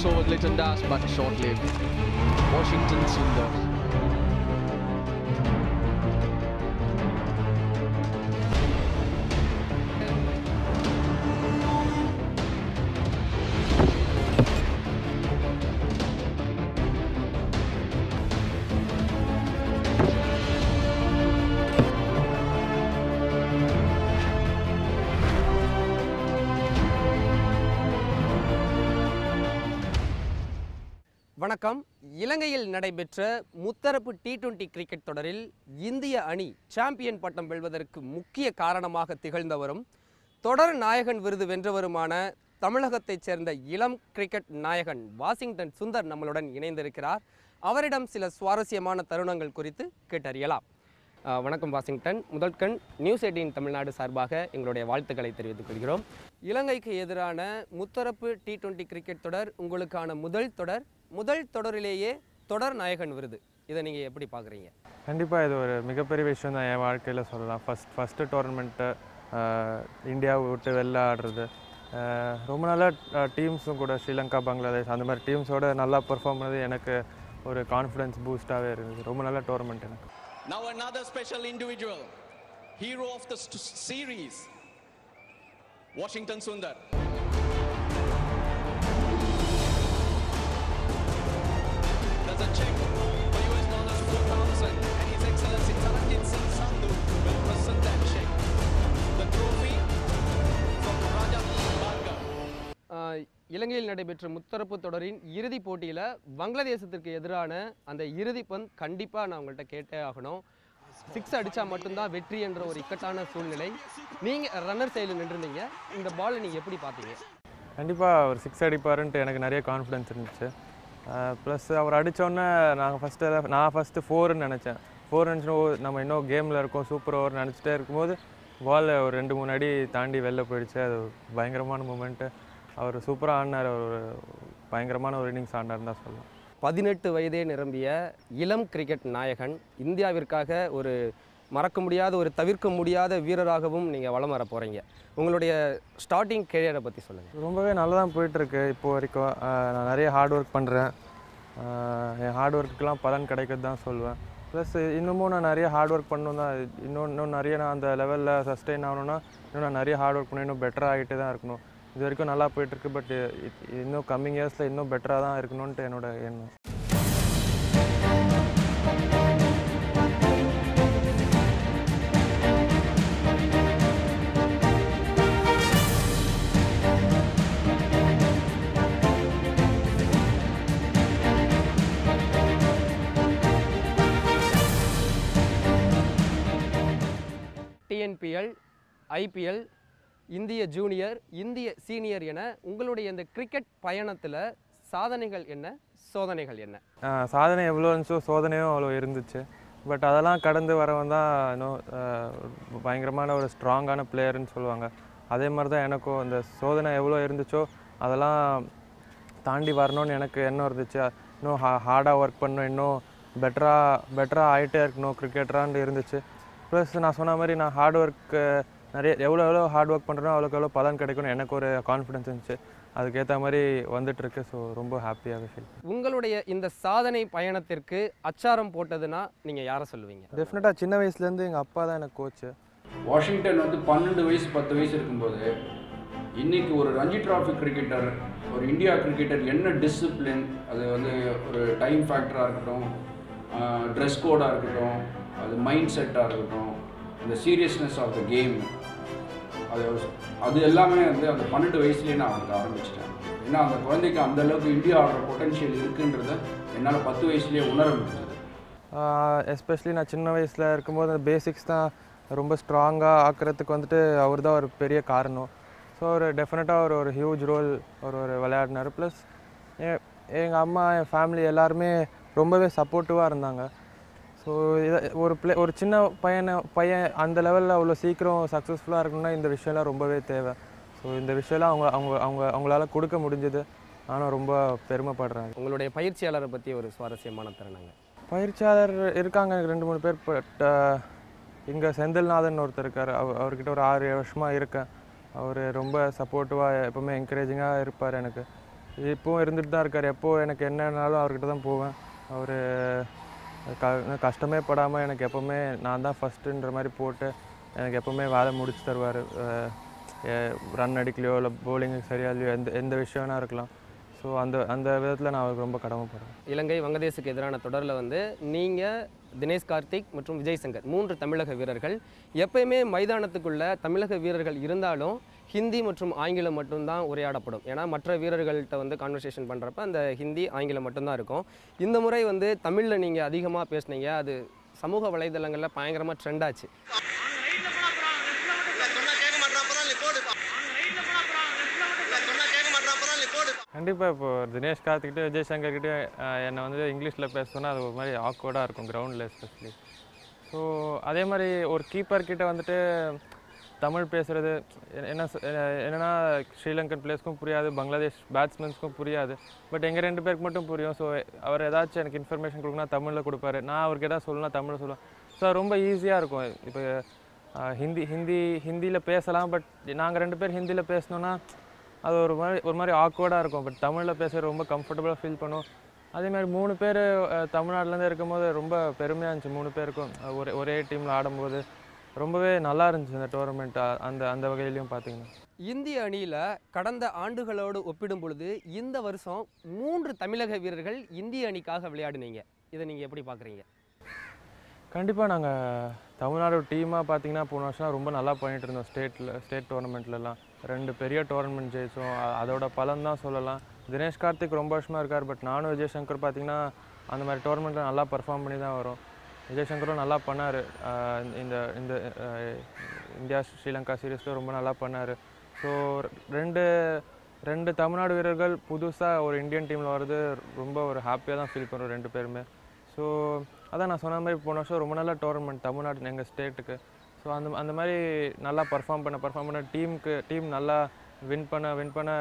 So was Lytton Das, but short-lived. Washington Sundar. வணக்கம். இலங்கையில் நடைபெற்ற முத்தரப்பு T20 கிரிக்கெட் தொடரில் இந்திய அணி சாம்பியன் பட்டம் வெல்வதற்கு முக்கிய காரணமாக திகழ்ந்தவரும் தொடர் நாயகன் விருது வென்றவருமான தமிழகத்தைச் சேர்ந்த இளம் கிரிக்கெட் நாயகன் வாஷிங்டன் சுந்தர் நம்மளுடன் இணைந்திருக்கிறார். அவரிடம் சில சுவாரஸ்யமான தருணங்கள் குறித்து கேட்டறியலாம். வணக்கம் வாஷிங்டன். முதற்கண் நியூஸ் 18 தமிழ்நாடு சார்பாக எங்களுடைய வாழ்த்துக்களை தெரிவித்துக் கொள்கிறோம். இலங்கைக்கு எதிரான முத்தரப்பு T20 கிரிக்கெட் தொடர் உங்களுக்கான முதல் தொடரிலேயே தொடர் நாயகன் விருது. இதை நீங்கள் எப்படி பார்க்குறீங்க? கண்டிப்பாக இது ஒரு மிகப்பெரிய விஷயம் தான் என் வாழ்க்கையில் சொல்லலாம். ஃபஸ்ட்டு டோர்னமெண்ட்டு இந்தியாவை விட்டு வெளில ஆடுறது, ரொம்ப நாளாக டீம்ஸும் கூட ஸ்ரீலங்கா, பங்களாதேஷ் அந்த மாதிரி டீம்ஸோடு நல்லா பெர்ஃபார்ம் பண்ணது எனக்கு ஒரு கான்ஃபிடன்ஸ் பூஸ்டாகவே இருந்தது. ரொம்ப நல்ல டோர்னமெண்ட் எனக்கு. Now another special individual, hero of the series, Washington Sundar. There's a check for $4,000 and His Excellency Taranjit Singh Sandhu will present that check. The trophy from Raja Bhargav. இலங்கையில் நடைபெற்ற முத்தரப்பு தொடரின் இறுதிப் போட்டியில் பங்களாதேசத்திற்கு எதிரான அந்த இறுதி பந்த் கண்டிப்பாக நான் உங்கள்கிட்ட கேட்டே ஆகணும். 6 அடித்தா மட்டும்தான் வெற்றி என்ற ஒரு இக்கட்டான சூழ்நிலை. நீங்கள் ரன்னர் சைடில் நின்றுருந்தீங்க. இந்த பாலை நீங்கள் எப்படி பார்த்தீங்க? கண்டிப்பாக ஒரு 6 அடிப்பாருன்ட்டு எனக்கு நிறைய கான்ஃபிடன்ஸ் இருந்துச்சு. ப்ளஸ் அவர் அடித்தோன்னே நான் ஃபஸ்ட்டு 4ன்னு நினச்சேன். 4 நினச்சினோம் நம்ம இன்னும் கேமில் இருக்கோம், சூப்பர் ஓவர் நினச்சிட்டே இருக்கும்போது பால் ஒரு 2-3 அடி தாண்டி வெளில போயிடுச்சு. அது பயங்கரமான மூமெண்ட்டு. அவர் சூப்பராக ஆடினார். ஒரு பயங்கரமான ஒரு இன்னிங்ஸ் ஆடினார்னு தான் சொல்லலாம். 18 வயதே நிரம்பிய இளம் கிரிக்கெட் நாயகன், இந்தியாவிற்காக ஒரு மறக்க முடியாத, ஒரு தவிர்க்க முடியாத வீரராகவும் நீங்கள் வலம் வர போகிறீங்க. உங்களுடைய ஸ்டார்டிங் கெரியரை பற்றி சொல்லுங்கள். ரொம்பவே நல்லா தான் போயிட்டுருக்கு இப்போது வரைக்கும். நான் நிறைய ஹார்ட் ஒர்க் பண்ணுறேன். என் ஹார்ட் ஒர்க்குக்கெலாம் பலன் கிடைக்குது தான் சொல்லுவேன். ப்ளஸ் இன்னமும் நான் நிறைய ஹார்ட் ஒர்க் பண்ணணும் தான். இன்னும் நிறைய நான் அந்த லெவலில் சஸ்டெயின் ஆகணுன்னா இன்னும் நான் நிறைய ஹார்ட் ஒர்க் பண்ணி இன்னும் பெட்டராக ஆகிட்டே தான் இருக்கணும். இது வரைக்கும் நல்லா போயிட்டுருக்கு. பட் இன்னும் கம்மிங் இயர்ஸில் இன்னும் பெட்டராக தான் இருக்கணும்ன்ட்டு என்னோட எண்ணம். TNPL, IPL, இந்திய ஜூனியர், இந்திய சீனியர் என உங்களுடைய இந்த கிரிக்கெட் பயணத்தில் சாதனைகள் என்ன, சோதனைகள் என்ன? சாதனை எவ்வளோ இருந்துச்சோ சோதனையும் அவ்வளோ இருந்துச்சு. பட் அதெல்லாம் கடந்து வரவன் தான் இன்னும் பயங்கரமான ஒரு ஸ்ட்ராங்கான பிளேயர்னு சொல்லுவாங்க. அதே மாதிரி தான் எனக்கும் அந்த சோதனை எவ்வளோ இருந்துச்சோ அதெல்லாம் தாண்டி வரணும்னு எனக்கு எண்ணம் இருந்துச்சு. இன்னும் ஹார்டாக ஒர்க் பண்ணணும், இன்னும் பெட்டராக ஆகிட்டே இருக்கணும் கிரிக்கெட்டரான்னு இருந்துச்சு. ப்ளஸ் நான் சொன்ன மாதிரி நான் ஹார்ட் ஒர்க்கு எவ்வளோ ஹார்ட் ஒர்க் பண்ணுறனோ எவ்வளோ பலன் கிடைக்கும்னு எனக்கு ஒரு கான்ஃபிடன்ஸ் இருந்துச்சு. அதுக்கேற்ற மாதிரி வந்துட்டுருக்கு. ஸோ ரொம்ப ஹாப்பியாக ஃபீல். உங்களுடைய இந்த சாதனை பயணத்திற்கு அச்சாரம் போட்டதுன்னா நீங்கள் யாரை சொல்லுவீங்க? டெஃபினட்டாக சின்ன வயசுலேருந்து எங்கள் அப்பா தான் எனக்கு கோச்சு. வாஷிங்டன் 12 வயசு 10 வயசு இருக்கும்போது இன்றைக்கி ஒரு ரஞ்சி டிராஃபி கிரிக்கெட்டர், ஒரு இந்தியா கிரிக்கெட்டர் என்ன டிசிப்ளின், அது ஒரு டைம் ஃபேக்டராக இருக்கட்டும், ட்ரெஸ் கோடாக இருக்கட்டும், அது மைண்ட் செட்டாக இருக்கட்டும், இந்த சீரியஸ்னஸ் ஆஃப் த கேம், அது எல்லாமே அந்த 12 வயசுலேயே நான் அவனுக்கு ஆரம்பிச்சிட்டேன். ஏன்னா அந்த குழந்தைக்கு அந்தளவுக்கு இந்தியா ஆடுற பொட்டன்ஷியல் இருக்குன்றதை என்னால் 10 வயசுலேயே உணர முடிஞ்சது. எஸ்பெஷலி நான் சின்ன வயசில் இருக்கும்போது அந்த பேசிக்ஸ் தான் ரொம்ப ஸ்ட்ராங்காக ஆக்கிறதுக்கு அவர் தான் ஒரு பெரிய காரணம். ஸோ டெஃபினட்டாக ஒரு ஹியூஜ் ரோல் விளையாடினார். ப்ளஸ் எங்கள் அம்மா, என் ஃபேமிலி எல்லாருமே ரொம்பவே சப்போர்ட்டிவாக இருந்தாங்க. ஸோ ஒரு சின்ன பையன் அந்த லெவலில் அவ்வளோ சீக்கிரம் சக்ஸஸ்ஃபுல்லாக இருக்கணும்னா இந்த விஷயம்லாம் ரொம்பவே தேவை. ஸோ இந்த விஷயம்லாம் அவங்களால கொடுக்க முடிஞ்சது. நானும் ரொம்ப பெருமைப்படுறேன். உங்களுடைய பயிற்சியாளரை பற்றி ஒரு சுவாரஸ்யமான தருணங்க. பயிற்சியாளர் இருக்காங்க எனக்கு 2-3 பேர். பட் இங்கே செந்தில்நாதன் ஒருத்தர் இருக்கார். அவர்கிட்ட ஒரு 6-7 வருஷமாக இருக்கேன். அவர் ரொம்ப சப்போர்ட்டிவாக எப்போவுமே என்கரேஜிங்காக இருப்பார் எனக்கு. இப்போவும் இருந்துட்டு தான் இருக்கார். எப்போது எனக்கு என்னன்னாலும் அவர்கிட்ட தான் போவேன். அவர் கஷ்டமே படாமல் எனக்கு எப்போவுமே நான் தான் ஃபஸ்ட்டுன்ற மாதிரி போட்டு எனக்கு எப்போவுமே வேலை முடிச்சு தருவார். ரன் அடிக்கலையோ இல்லை பவுலிங் சரியா இல்லையோ எந்த விஷயம்னா இருக்கலாம். ஸோ அந்த விதத்தில் நான் அவருக்கு ரொம்ப கடமைப்படுறேன். இலங்கை வங்கதேசுக்கு எதிரான தொடரில் வந்து நீங்கள் தினேஷ் கார்த்திக் மற்றும் விஜய் சங்கர் 3 தமிழக வீரர்கள் எப்பயுமே மைதானத்துக்குள்ள தமிழக வீரர்கள் இருந்தாலும் ஹிந்தி மற்றும் ஆங்கிலம் மட்டும்தான் உரையாடப்படும். ஏன்னா மற்ற வீரர்கள்ட்ட வந்து கான்வர்சேஷன் பண்ணுறப்ப அந்த ஹிந்தி ஆங்கிலம் மட்டும்தான் இருக்கும். இந்த முறை வந்து தமிழில் நீங்கள் அதிகமாக பேசுனீங்க. அது சமூக வலைதளங்களில் பயங்கரமாக ட்ரெண்ட் ஆச்சு. கண்டிப்பாக இப்போது தினேஷ் கார்த்திக்கிட்டே விஜய் சங்கர்கிட்டே என்னை வந்து இங்கிலீஷில் பேச சொன்னால் அது ஒரு மாதிரி ஆக்வர்டாக இருக்கும் கிரவுண்டில் எஸ்பெஷலி. ஸோ அதே மாதிரி ஒரு கீப்பர்கிட்ட வந்துட்டு தமிழ் பேசுகிறது என்னென்னா ஸ்ரீலங்கன் பிளேயர்ஸ்க்கும் புரியாது, பங்களாதேஷ் பேட்ஸ்மேன்ஸ்க்கும் புரியாது. பட் எங்கள் 2 பேருக்கு மட்டும் புரியும். ஸோ அவர் ஏதாச்சும் எனக்கு இன்ஃபர்மேஷன் கொடுக்குன்னா தமிழில் கொடுப்பாரு, நான் அவருக்கு எதாவது சொல்லலாம் தமிழில் சொல்லுவேன். ஸோ ரொம்ப ஈஸியாக இருக்கும். இப்போ ஹிந்தியில் பேசலாம். பட் நாங்கள் 2 பேர் ஹிந்தியில் பேசணுன்னா அது ஒரு மாதிரி ஆக்வர்டாக இருக்கும். பட் தமிழில் பேசுகிறது ரொம்ப கம்ஃபர்டபுளாக ஃபீல் பண்ணுவோம். அதேமாதிரி 3 பேர் தமிழ்நாட்டிலேருந்து இருக்கும்போது ரொம்ப பெருமையாக இருந்துச்சு. 3 பேருக்கும் ஒரே டீமில் ஆடும்போது ரொம்பவே நல்லா இருந்துச்சு இந்த டோர்னமெண்ட். அந்த வகையிலையும் பார்த்தீங்கன்னா இந்திய அணியில் கடந்த ஆண்டுகளோடு ஒப்பிடும் பொழுது இந்த வருஷம் 3 தமிழக வீரர்கள் இந்திய அணிக்காக விளையாடுனீங்க. இதை நீங்கள் எப்படி பார்க்குறீங்க? கண்டிப்பாக நாங்கள் தமிழ்நாடு டீமாக பார்த்தீங்கன்னா போன வருஷம் ரொம்ப நல்லா பண்ணிகிட்டு இருந்தோம். ஸ்டேட் டோர்னமெண்ட்லலாம் 2 பெரிய டோர்னமெண்ட் ஜெயிச்சோம். அதோட பலன் தான் சொல்லலாம். தினேஷ் கார்த்திக் ரொம்ப வருஷமாக இருக்கார். பட் நானும் விஜய் சங்கர் பார்த்திங்கன்னா அந்த மாதிரி டோர்னமெண்ட்டில் நல்லா பர்ஃபார்ம் பண்ணி தான் வரும். விஜய் சங்கரும் நல்லா பண்ணார். இந்த இந்தியா ஸ்ரீலங்கா சீரீஸில் ரொம்ப நல்லா பண்ணார். ஸோ ரெண்டு தமிழ்நாடு வீரர்கள் புதுசாக ஒரு இந்தியன் டீமில் வர்றது ரொம்ப ஒரு ஹாப்பியாக தான் ஃபீல் பண்ணுறோம் 2 பேருமே. ஸோ அதான் நான் சொன்ன மாதிரி போன வருஷம் ரொம்ப நல்ல டோர்னமெண்ட் தமிழ்நாடு எங்கள் ஸ்டேட்டுக்கு. ஸோ அந்த மாதிரி நல்லா பர்ஃபார்ம் பண்ண டீம் நல்லா வின் பண்ண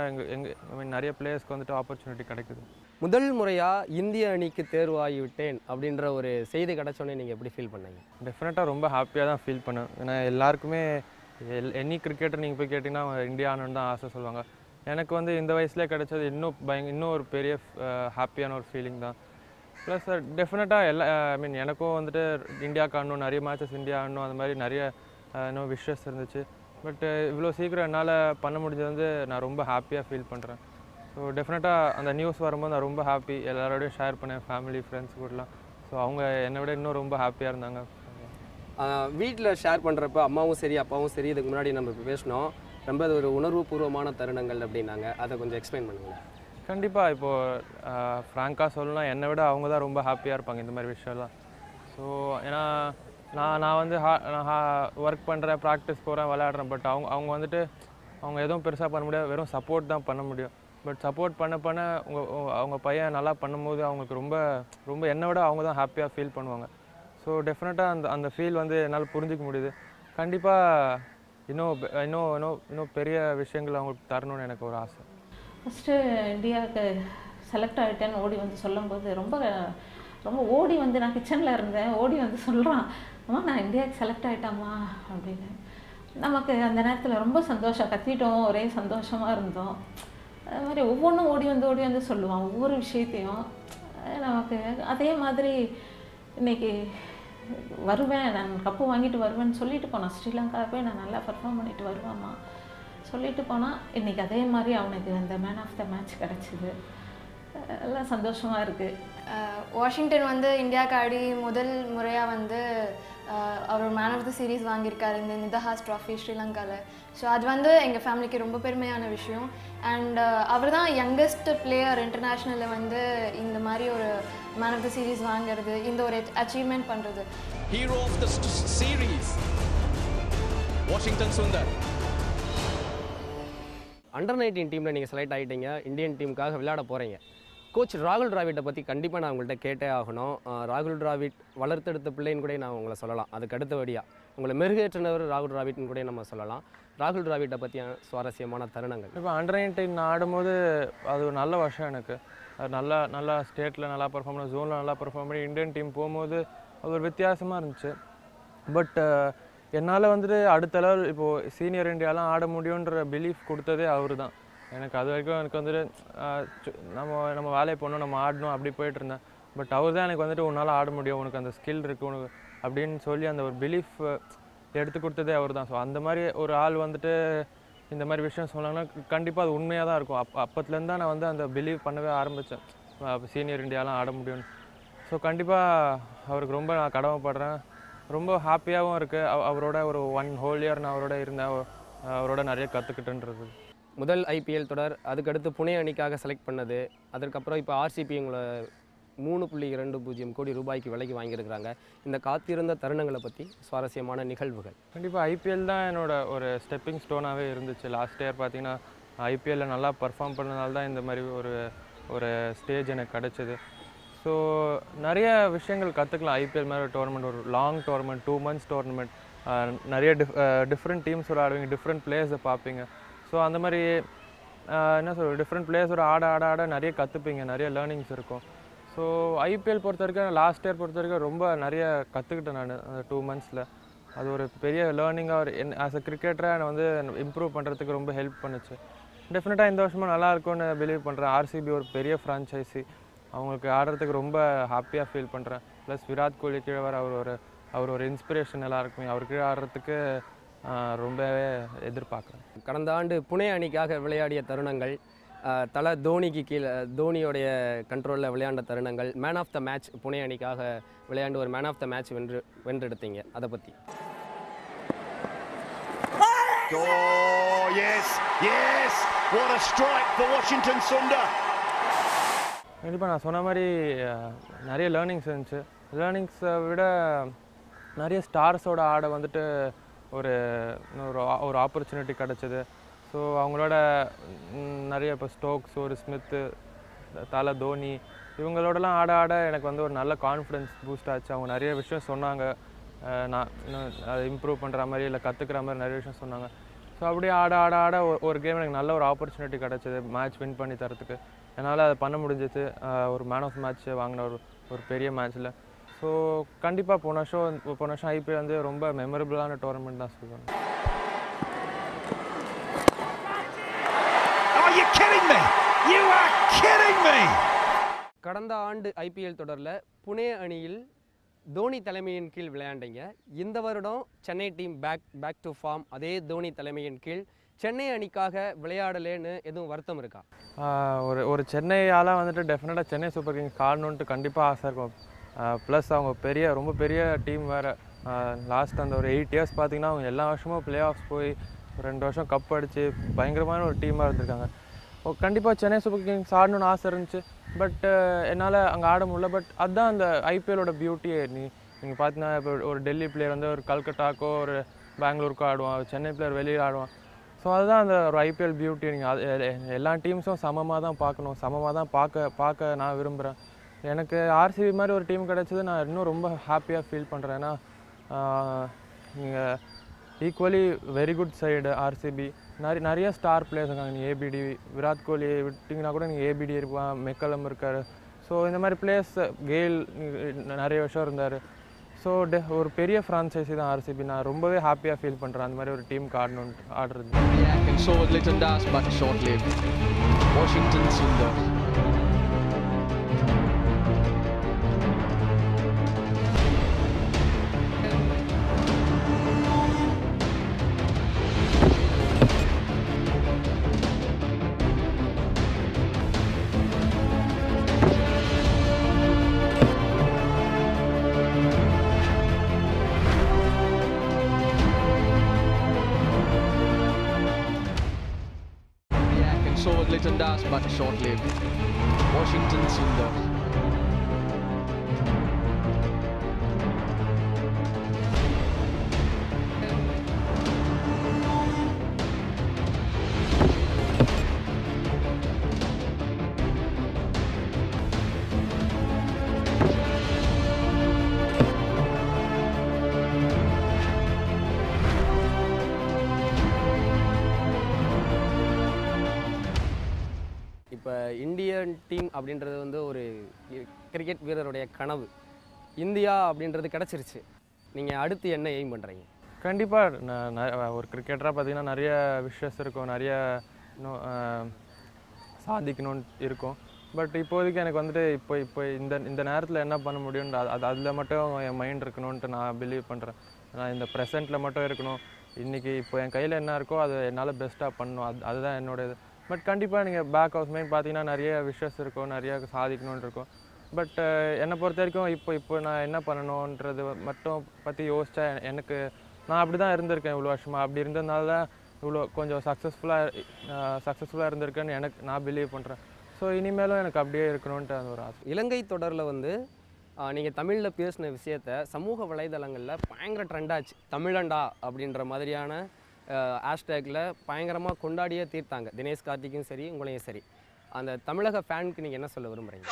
நிறைய பிளேயர்ஸ்க்கு வந்துட்டு ஆப்பர்ச்சுனிட்டி கிடைக்குது. முதல் முறையாக இந்திய அணிக்கு தேர்வாகிவிட்டேன் அப்படின்ற ஒரு செய்தி கிடச்சோன்னே நீங்கள் எப்படி ஃபீல் பண்ணீங்க? டெஃபினட்டாக ரொம்ப ஹாப்பியாக தான் ஃபீல் பண்ணேன். ஏன்னா எல்லாருக்குமே எனி கிரிக்கெட்டர் நீங்கள் போய் கேட்டிங்கன்னா இந்தியா ஆனன்னு தான் ஆசை சொல்லுவாங்க. எனக்கு வந்து இந்த வயசுலேயே கிடைச்சது இன்னும் ஒரு பெரிய ஹாப்பியான ஒரு ஃபீலிங் தான். ப்ளஸ் டெஃபினட்டாக எனக்கும் வந்துட்டு இந்தியாவுக்கு ஆடணும், நிறைய மேட்சஸ் இந்தியா ஆடணும், அந்த மாதிரி நிறைய இன்னும் விஷஸ் இருந்துச்சு. பட் இவ்வளோ சீக்கிரம் என்னால் பண்ண முடிஞ்சது வந்து நான் ரொம்ப ஹாப்பியாக ஃபீல் பண்ணுறேன். ஸோ டெஃபினட்டாக அந்த நியூஸ் வரும்போது நான் ரொம்ப ஹாப்பி. எல்லாரோடையும் ஷேர் பண்ணேன், ஃபேமிலி ஃப்ரெண்ட்ஸ் கூடலாம். ஸோ அவங்க என்னை விட இன்னும் ரொம்ப ஹாப்பியாக இருந்தாங்க. வீட்டில் ஷேர் பண்ணுறப்ப அம்மாவும் சரி அப்பாவும் சரி இதுக்கு முன்னாடி நம்ம இப்போ பேசினோம், ரொம்ப அது ஒரு உணர்வுபூர்வமான தருணங்கள் அப்படின்னாங்க. அதை கொஞ்சம் எக்ஸ்பிளைன் பண்ணுங்களேன். கண்டிப்பாக இப்போது ஃப்ராங்காக சொல்லலாம், என்னை விட அவங்க தான் ரொம்ப ஹாப்பியாக இருப்பாங்க இந்த மாதிரி விஷயம்லாம். ஸோ ஏன்னா நான் வந்து ஒர்க் பண்ணுறேன், ப்ராக்டிஸ் போகிறேன், விளையாடுறேன். பட் அவங்க வந்துட்டு அவங்க எதுவும் பெருசாக பண்ண முடியாது, வெறும் சப்போர்ட் தான் பண்ண முடியும். பட் சப்போர்ட் பண்ண அவங்க பையன் நல்லா பண்ணும்போது அவங்களுக்கு ரொம்ப என்னை விட அவங்க தான் ஹாப்பியாக ஃபீல் பண்ணுவாங்க. ஸோ டெஃபினட்டாக அந்த ஃபீல் வந்து என்னால் புரிஞ்சிக்க முடியுது. கண்டிப்பாக இன்னும் பெரிய விஷயங்கள் அவங்களுக்கு தரணும்னு எனக்கு ஒரு ஆசை. ஃபஸ்ட்டு இந்தியாவுக்கு செலக்ட் ஆகிட்டேன்னு ஓடி வந்து சொல்லும்போது ரொம்ப ஓடி வந்து நான் கிச்சனில் இருந்தேன். ஓடி வந்து சொல்கிறான், அம்மா நான் இந்தியாவுக்கு செலக்ட் ஆகிட்டாம்மா அப்படின்னு. நமக்கு அந்த நேரத்தில் ரொம்ப சந்தோஷம், கத்திட்டோம், ஒரே சந்தோஷமாக இருந்தோம். அது மாதிரி ஒவ்வொன்றும் ஓடி வந்து சொல்லுவான், ஒவ்வொரு விஷயத்தையும். நமக்கு அதே மாதிரி இன்றைக்கி வருவேன், நான் கப்பு வாங்கிட்டு வருவேன்னு சொல்லிட்டு போனான். ஸ்ரீலங்காவில் போய் நான் நல்லா பர்ஃபார்ம் பண்ணிட்டு வருவேம்மா சொல்லிட்டு போனால், இன்றைக்கி அதே மாதிரி அவனுக்கு அந்த மேன் ஆஃப் த மேட்ச் கிடச்சிது. எல்லாம் சந்தோஷமாக இருக்குது. வாஷிங்டன் வந்து இந்தியாவுக்கு ஆடி முதல் முறையாக வந்து அவர் மேன் ஆஃப் த சீரீஸ் வாங்கியிருக்காரு இந்த நிதஹாஸ் ட்ராஃபி ஸ்ரீலங்காவில். ஸோ அது வந்து எங்கள் ஃபேமிலிக்கு ரொம்ப பெருமையான விஷயம். அண்ட் அவர் தான் யங்கஸ்ட் பிளேயர் இன்டர்நேஷ்னலில் வந்து இந்த மாதிரி ஒரு மேன் ஆஃப் த சீரீஸ் வாங்கிறது, இந்த ஒரு அச்சீவ்மெண்ட் பண்ணுறது. Hero of the series, Washington Sundar. Under 19 டீமில் நீங்கள் செலக்ட் ஆகிட்டீங்க, இந்தியன் டீமுக்காக விளையாட போகிறீங்க. கோச் ராகுல் டிராவிட்டை பற்றி கண்டிப்பாக நான் உங்கள்கிட்ட கேட்டே ஆகணும். ராகுல் டிராவிட் வளர்த்தெடுத்த பிள்ளைன்னு கூட நான் உங்களை சொல்லலாம். அதுக்கு அடுத்தபடியாக உங்களை மெருகேற்றினவர் ராகுல் டிராவிட்னு கூட நம்ம சொல்லலாம். ராகுல் டிராவிட்டை பற்றிய சுவாரஸ்யமான தருணங்கள். இப்போ அண்டர் 19 ஆடும்போது அது ஒரு நல்ல வருஷம் எனக்கு. அது நல்லா ஸ்டேட்டில் நல்லா பர்ஃபார்ம் பண்ணி, ஜோனில் நல்லா பர்ஃபார்ம் பண்ணி இந்தியன் டீம் போகும்போது அது ஒரு வித்தியாசமாக இருந்துச்சு. பட் என்னால் வந்துட்டு அடுத்த லெவல் இப்போது சீனியர் இந்தியாலாம் ஆட முடியுன்ற பிலீஃப் கொடுத்ததே அவர் தான். எனக்கு அது வரைக்கும் எனக்கு வந்துட்டு நம்ம வேலையை போகணும், நம்ம ஆடணும் அப்படி போயிட்டு இருந்தேன். பட் அவர் தான் எனக்கு வந்துட்டு உன்னால் ஆட முடியும், உனக்கு அந்த ஸ்கில் இருக்குது உனக்கு அப்படின்னு சொல்லி அந்த ஒரு பிலீஃப் எடுத்து கொடுத்ததே அவர் தான். ஸோ அந்த மாதிரி ஒரு ஆள் வந்துட்டு இந்த மாதிரி விஷயம் சொன்னாங்கன்னா கண்டிப்பாக அது உண்மையாக தான் இருக்கும். அப்பத்துலேருந்து தான் நான் வந்து அந்த பிலீவ் பண்ணவே ஆரம்பித்தேன், சீனியர் இந்தியாலாம் ஆட முடியும்னு. ஸோ கண்டிப்பாக அவருக்கு ரொம்ப நான் கடமைப்படுறேன். ரொம்ப ஹாப்பியாகவும் இருக்குது. அவரோட ஒரு 1 whole year நான் அவரோட இருந்தேன், அவரோட நிறைய கற்றுக்கிட்டுன்றது. முதல் ஐபிஎல் தொடர், அதுக்கடுத்து புனே அணிக்காக செலக்ட் பண்ணது, அதற்கப்புறம் இப்போ ஆர்சிபி உங்களை 3.20 கோடி ரூபாய்க்கு விலைக்கு வாங்கியிருக்கிறாங்க. இந்த காத்திருந்த தருணங்களை பற்றி சுவாரஸ்யமான நிகழ்வுகள். கண்டிப்பாக ஐபிஎல் தான் என்னோட ஒரு ஸ்டெப்பிங் ஸ்டோனாகவே இருந்துச்சு. லாஸ்ட் இயர் பார்த்தீங்கன்னா ஐபிஎல்லில் நல்லா பர்ஃபார்ம் பண்ணனால தான் இந்த மாதிரி ஒரு ஸ்டேஜ் எனக்கு கிடச்சிது. ஸோ நிறைய விஷயங்கள் கற்றுக்கலாம். ஐபிஎல் மாதிரி ஒரு டோர்னமெண்ட், ஒரு லாங் டோர்னமெண்ட், 2 months டோர்னமெண்ட், நிறைய டிஃப்ரெண்ட் டீம்ஸோட ஆடுவீங்க, டிஃப்ரெண்ட் பிளேயர்ஸை பார்ப்பீங்க. ஸோ அந்த மாதிரி என்ன சொல்கிறது, டிஃப்ரெண்ட் பிளேயர்ஸோட ஆட நிறைய கற்றுப்பீங்க, நிறைய லேர்னிங்ஸ் இருக்கும். ஸோ ஐபிஎல் பொறுத்த வரைக்கும், லாஸ்ட் இயர் பொறுத்த வரைக்கும் ரொம்ப நிறைய கற்றுக்கிட்டேன் நான் அந்த 2 monthsல. அது ஒரு பெரிய லேர்னிங்காக ஆஸ் அ கிரிக்கெட்டராக என்னை வந்து இம்ப்ரூவ் பண்ணுறதுக்கு ரொம்ப ஹெல்ப் பண்ணுச்சு. டெஃபினட்டாக இந்த வருஷமும் நல்லா இருக்கும்னு பிலீவ் பண்ணுறேன். ஆர்சிபி ஒரு பெரிய ஃப்ரான்ச்சைசி, அவங்களுக்கு ஆடுறதுக்கு ரொம்ப ஹாப்பியாக ஃபீல் பண்ணுறேன். ப்ளஸ் விராட் கோலி கீழே வர அவர் ஒரு இன்ஸ்பிரேஷன் எல்லாருக்குமே. அவர் கீழே ஆடுறதுக்கு ரொம்பவே எதிர்பார்க்குறேன். கடந்த ஆண்டு புனே அணிக்காக விளையாடிய தருணங்கள், தலை தோனிக்கு கீழே தோனியோடைய கண்ட்ரோலில் விளையாண்ட தருணங்கள், man of the match Pune அணிக்காக விளையாண்டு ஒரு மேன் ஆஃப் த மேட்ச் வென்றெடுத்தீங்க, அதை பற்றி. Oh yes, yes! What a strike for Washington Sundar. கண்டிப்பாக நான் சொன்ன மாதிரி நிறைய லேர்னிங்ஸ் இருந்துச்சு. லேர்னிங்ஸை விட நிறைய ஸ்டார்ஸோட ஆட வந்துட்டு ஒரு ஆப்பர்ச்சுனிட்டி கிடச்சிது. ஸோ அவங்களோட நிறைய இப்போ ஸ்டோக்ஸ், ஒரு ஸ்மித்து, தலை தோனி, இவங்களோடலாம் ஆட எனக்கு வந்து ஒரு நல்ல கான்ஃபிடென்ஸ் பூஸ்ட் ஆச்சு. அவங்க நிறைய விஷயம் சொன்னாங்க, நான் அதை இம்ப்ரூவ் பண்ணுற மாதிரி இல்லை கற்றுக்கிற மாதிரி நிறைய விஷயம் சொன்னாங்க. ஸோ அப்படியே ஆட ஒரு கேம் எனக்கு நல்ல ஒரு ஆப்பர்ச்சுனிட்டி கிடச்சிது மேட்ச் வின் பண்ணி தரத்துக்கு. என்னால் அதை பண்ண முடிஞ்சிச்சு. ஒரு மேன் ஆஃப் மேட்ச் வாங்கின ஒரு பெரிய மேட்ச்சில். ஸோ கண்டிப்பாக போன வருஷம் ஐபிஎல் வந்து ரொம்ப மெமரபிளான டோர்னமெண்ட் தான் சொல்லுவேன். கடந்த ஆண்டு ஐபிஎல் தொடரில் புனே அணியில் தோனி தலைமையின் கீழ் விளையாண்டீங்க. இந்த வருடம் Chennai team back to form, அதே தோனி தலைமையின் கீழ் சென்னை அணிக்காக விளையாடலேன்னு எதுவும் வருத்தம் இருக்கா? ஒரு சென்னையால் வந்துட்டு டெஃபினட்டாக சென்னை சூப்பர் கிங்ஸ் ஆடணுன்ட்டு கண்டிப்பாக ஆசை இருக்கும். ப்ளஸ் அவங்க ரொம்ப பெரிய டீம் வேறு. லாஸ்ட் அந்த ஒரு 8 years பார்த்திங்கன்னா அவங்க எல்லா வருஷமும் பிளே ஆஃப்ஸ் போய் 2 வருஷம் கப் அடித்து பயங்கரமான ஒரு டீமாக இருந்திருக்காங்க. கண்டிப்பாக சென்னை சூப்பர் கிங்ஸ் ஆடணுன்னு ஆசை இருந்துச்சு. பட் என்னால் அங்கே ஆட முடியல. பட் அதுதான் அந்த ஐபிஎல்லோட பியூட்டியே. நீங்கள் பார்த்தீங்கன்னா இப்போ ஒரு டெல்லி பிளேயர் வந்து ஒரு கல்கட்டாக்கோ ஒரு பெங்களூருக்கோ ஆடுவான், சென்னை பிளேயர் வெளியில் ஆடுவான். ஸோ அதுதான் அந்த ஒரு ஐபிஎல் பியூட்டி. நீங்கள் எல்லா டீம்ஸும் சமமாக தான் பார்க்கணும், சமமாக தான் பார்க்க நான் விரும்புகிறேன். எனக்கு ஆர்சிபி மாதிரி ஒரு டீம் கிடச்சது நான் இன்னும் ரொம்ப ஹாப்பியாக ஃபீல் பண்ணுறேன். ஏன்னா நீங்கள் equally very good side RCB, நிறைய ஸ்டார் பிளேயர்ஸ் இருக்காங்க. நீங்கள் ஏபிடி, விராட் கோலி விட்டிங்கன்னா கூட நீங்கள் ஏபிடி இருப்பான், மெக்கலம் இருக்கார். ஸோ இந்த மாதிரி பிளேயர்ஸ், கெயில் நிறைய வருஷம் இருந்தார். ஸோ ஒரு பெரிய ஃப்ரான்ச்சைசி தான் ஆர்சிபி. நான் ரொம்பவே ஹாப்பியாக ஃபீல் பண்ணுறேன் அந்த மாதிரி ஒரு டீமுக்கு ஆடுறது. And so was Litton Das, but short-lived. Washington Sundar. So was Litton Das, but short-lived. Washington Sundar. இப்போ இந்தியன் டீம் அப்படின்றது வந்து ஒரு கிரிக்கெட் வீரருடைய கனவு. இந்தியா அப்படின்றது கிடச்சிருச்சு. நீங்கள் அடுத்து என்ன எய்ம் பண்ணுறீங்க? கண்டிப்பாக நான் ஒரு கிரிக்கெட்டராக பார்த்தீங்கன்னா நிறைய விஷஸ் இருக்கும், நிறைய சாதிக்கணும்னு இருக்கும். பட் இப்போதைக்கு எனக்கு வந்துட்டு இப்போ இந்த நேரத்தில் என்ன பண்ண முடியும்னு அதில் மட்டும் என் மைண்ட் இருக்கணும்ன்ட்டு நான் பிலீவ் பண்ணுறேன். நான் இந்த ப்ரெசென்ட்டில் மட்டும் இருக்கணும். இன்றைக்கி இப்போ என் கையில் என்ன இருக்கோ அது என்னால் பெஸ்ட்டாக பண்ணணும். அதுதான் என்னோட இது. பட் கண்டிப்பாக நீங்கள் பேக் ஹவுஸ் மைண்ட் பார்த்தீங்கன்னா நிறைய விஷஸ் இருக்கும், நிறையா சாதிக்கணும்னு இருக்கும். பட் என்னை பொறுத்த வரைக்கும் இப்போ நான் என்ன பண்ணணுன்றது மட்டும் பற்றி யோசித்தா எனக்கு நான் அப்படி தான் இருந்திருக்கேன் இவ்வளோ வருஷமாக. அப்படி இருந்ததுனால தான் இவ்வளோ கொஞ்சம் சக்ஸஸ்ஃபுல்லாக இருந்திருக்கேன்னு நான் பிலீவ் பண்ணுறேன். ஸோ இனிமேலும் எனக்கு அப்படியே இருக்கணுன்ட்டு அது ஒரு ஆசை. இலங்கை தொடரில் வந்து நீங்கள் தமிழில் பேசின விஷயத்த சமூக வலைதளங்களில் பயங்கர ட்ரெண்டாச்சு. தமிழண்டா அப்படின்ற மாதிரியான ஹேஷ்டேக்கில் பயங்கரமாக கொண்டாடியே தீர்த்தாங்க. தினேஷ் கார்த்திக்கும் சரி, உங்களையும் சரி. அந்த தமிழக ஃபேனுக்கு நீங்கள் என்ன சொல்ல விரும்புகிறீங்க?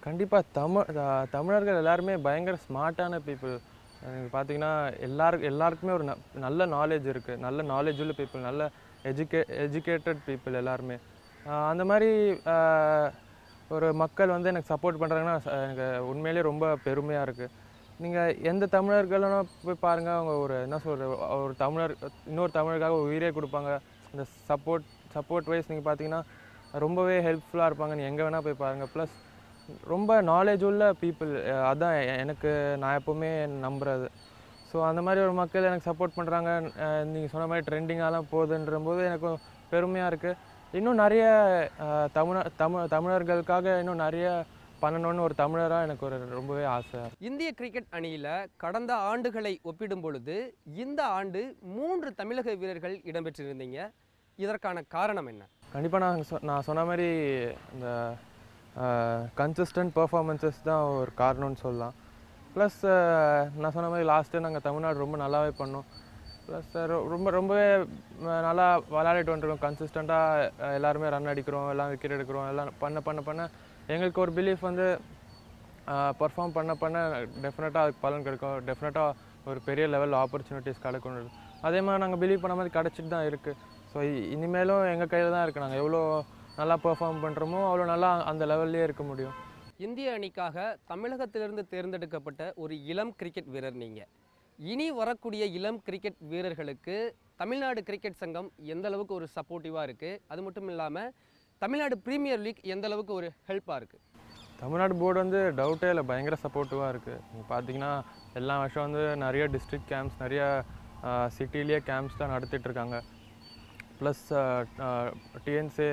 கண்டிப்பாக தமிழர்கள் எல்லாருமே பயங்கர ஸ்மார்ட்டான பீப்புள். பார்த்தீங்கன்னா எல்லாருக்குமே ஒரு நல்ல நாலேஜ் இருக்குது, நல்ல நாலேஜ் உள்ள பீப்புள், நல்ல எஜுகேட்டட் பீப்புள் எல்லாருமே. அந்த மாதிரி ஒரு மக்கள் வந்து எனக்கு சப்போர்ட் பண்ணுறாங்கன்னா எனக்கு உண்மையிலே ரொம்ப பெருமையாக இருக்குது. நீங்கள் எந்த தமிழர்களும் போய் பாருங்கள், அவங்க ஒரு என்ன சொல்கிற ஒரு இன்னொரு தமிழருக்காக உயிரே கொடுப்பாங்க. இந்த சப்போர்ட் வைஸ் நீங்கள் பார்த்தீங்கன்னா ரொம்பவே ஹெல்ப்ஃபுல்லாக இருப்பாங்க. நீங்கள் எங்கே வேணால் போய் பாருங்கள். ப்ளஸ் ரொம்ப நாலேஜ் உள்ள பீப்புள், அதுதான் எனக்கு நான் எப்போவுமே நம்புறது. ஸோ அந்த மாதிரி ஒரு மக்கள் எனக்கு சப்போர்ட் பண்ணுறாங்க. நீங்கள் சொன்ன மாதிரி ட்ரெண்டிங்காலாம் போகுதுன்ற போது எனக்கு பெருமையாக இருக்குது. இன்னும் நிறைய தமிழர்களுக்காக இன்னும் நிறைய பண்ணணும்னு ஒரு தமிழராக எனக்கு ஒரு ரொம்பவே ஆசை. இந்திய கிரிக்கெட் அணியில் கடந்த ஆண்டுகளை ஒப்பிடும் பொழுது இந்த ஆண்டு 3 தமிழக வீரர்கள் இடம்பெற்றிருந்தீங்க. இதற்கான காரணம் என்ன? கண்டிப்பாக நான் சொன்ன மாதிரி இந்த கன்சிஸ்டன்ட் பர்ஃபார்மன்ஸஸ் தான் ஒரு காரணம்னு சொல்லலாம். ப்ளஸ் நான் சொன்ன மாதிரி லாஸ்ட்டு நாங்கள் தமிழ்நாடு ரொம்ப நல்லாவே பண்ணோம். ப்ளஸ் ரொம்பவே நல்லா விளையாடிட்டு வந்துருக்கோம். கன்சிஸ்டண்ட்டாக எல்லாருமே ரன் அடிக்கிறோம், எல்லாம் விக்கெட் எடுக்கிறோம், எல்லாம் பண்ண எங்களுக்கு ஒரு பிலீஃப் வந்து பர்ஃபார்ம் பண்ண டெஃபினட்டாக அதுக்கு பலன் கிடைக்கும். டெஃபினட்டாக ஒரு பெரிய லெவலில் ஆப்பர்ச்சுனிட்டிஸ் கிடைக்கும். அதே மாதிரி நாங்கள் பிலீவ் பண்ண மாதிரி கிடச்சிட்டு தான் இருக்குது. ஸோ இனிமேலும் எங்கள் கையில் தான் இருக்குது. நாங்கள் எவ்வளோ நல்லா பெர்ஃபார்ம் பண்ணுறோமோ அவ்வளோ நல்லா அந்த லெவல்லே இருக்க முடியும். இந்திய அணிக்காக தமிழகத்திலிருந்து தேர்ந்தெடுக்கப்பட்ட ஒரு இளம் கிரிக்கெட் வீரர் நீங்கள். இனி வரக்கூடிய இளம் கிரிக்கெட் வீரர்களுக்கு தமிழ்நாடு கிரிக்கெட் சங்கம் எந்த அளவுக்கு ஒரு சப்போர்ட்டிவாக இருக்குது, அது மட்டும் இல்லாமல் தமிழ்நாடு பிரீமியர் லீக் எந்த அளவுக்கு ஒரு ஹெல்ப்பாக இருக்குது? தமிழ்நாடு போர்டு வந்து டவுட்டே இல்லை, பயங்கர சப்போர்ட்டிவாக இருக்குது. நீங்கள் பார்த்தீங்கன்னா எல்லா வருஷம் வந்து நிறைய டிஸ்ட்ரிக்ட் கேம்ப்ஸ், நிறைய சிட்டிலேயே கேம்ப்ஸ் தான் நடத்திட்டுருக்காங்க. ப்ளஸ் டிஎன்சிஏ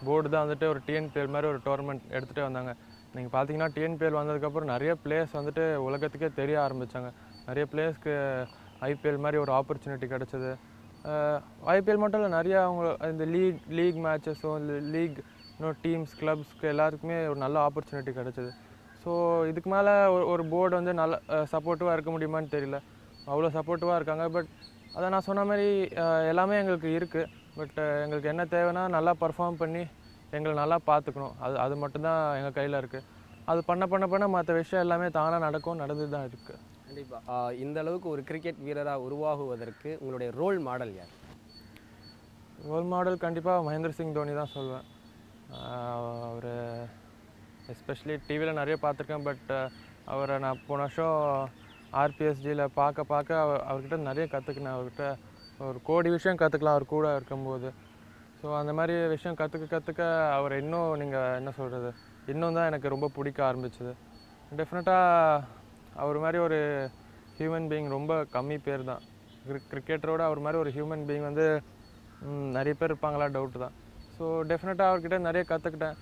போர்டு தான் வந்துட்டு ஒரு டிஎன்பிஎல் மாதிரி ஒரு டோர்னமெண்ட் எடுத்துகிட்டே வந்தாங்க. நீங்கள் பார்த்தீங்கன்னா டிஎன்பிஎல் வந்ததுக்கப்புறம் நிறைய பிளேயர்ஸ் வந்துட்டு உலகத்துக்கே தெரிய ஆரம்பித்தாங்க. நிறைய பிளேயர்ஸ்க்கு ஐபிஎல் மாதிரி ஒரு ஆப்பர்ச்சுனிட்டி கிடச்சிது. ஐபிஎல் மட்டும் இல்லை, நிறையா அவங்க இந்த லீக் மேட்சஸும் இல்லை லீக் இன்னும் டீம்ஸ் கிளப்ஸ்க்கு எல்லாருக்குமே ஒரு நல்ல ஆப்பர்ச்சுனிட்டி கிடச்சிது. ஸோ இதுக்கு மேலே ஒரு போர்டு வந்து நல்ல சப்போர்ட்டிவாக இருக்க முடியுமான்னு தெரியல. அவ்வளோ சப்போர்ட்டிவாக இருக்காங்க. பட் அதை நான் சொன்ன மாதிரி எல்லாமே எங்களுக்கு இருக்குது. பட் எங்களுக்கு என்ன தேவைன்னா நல்லா பர்ஃபார்ம் பண்ணி எங்களை நல்லா பார்த்துக்கணும். அது மட்டும்தான் எங்கள் கையில் இருக்குது. அது பண்ண மற்ற விஷயம் எல்லாமே தானாக நடந்து தான் இருக்குது. கண்டிப்பாக இந்த அளவுக்கு ஒரு கிரிக்கெட் வீரராக உருவாகுவதற்கு உங்களுடைய ரோல் மாடல் யார்? ரோல் மாடல் கண்டிப்பாக மகேந்திர சிங் தோனி தான் சொல்வேன். அவர் எஸ்பெஷலி டிவியில் நிறைய பார்த்துருக்கேன். பட் அவரை நான் போன வருஷம் ஆர்பிஎஸ்ஜியில் பார்க்க அவர்கிட்ட நிறைய கற்றுக்கினேன். அவர்கிட்ட ஒரு கோடி விஷயம் கற்றுக்கலாம் அவர் கூட இருக்கும்போது. ஸோ அந்த மாதிரி விஷயம் கற்றுக்க அவர் இன்னும் நீங்கள் என்ன சொல்கிறது, இன்னும் தான் எனக்கு ரொம்ப பிடிக்க ஆரம்பிச்சுது. டெஃபினட்டாக அவர் மாதிரி ஒரு ஹியூமன் பீயிங் ரொம்ப கம்மி பேர் தான். கிரிக்கெட்டரோட அவர் மாதிரி ஒரு ஹியூமன் பீயிங் வந்து நிறைய பேர் இருப்பாங்களா டவுட்டு தான். ஸோ டெஃபினட்டாக அவர்கிட்ட நிறைய கற்றுக்கிட்டேன்.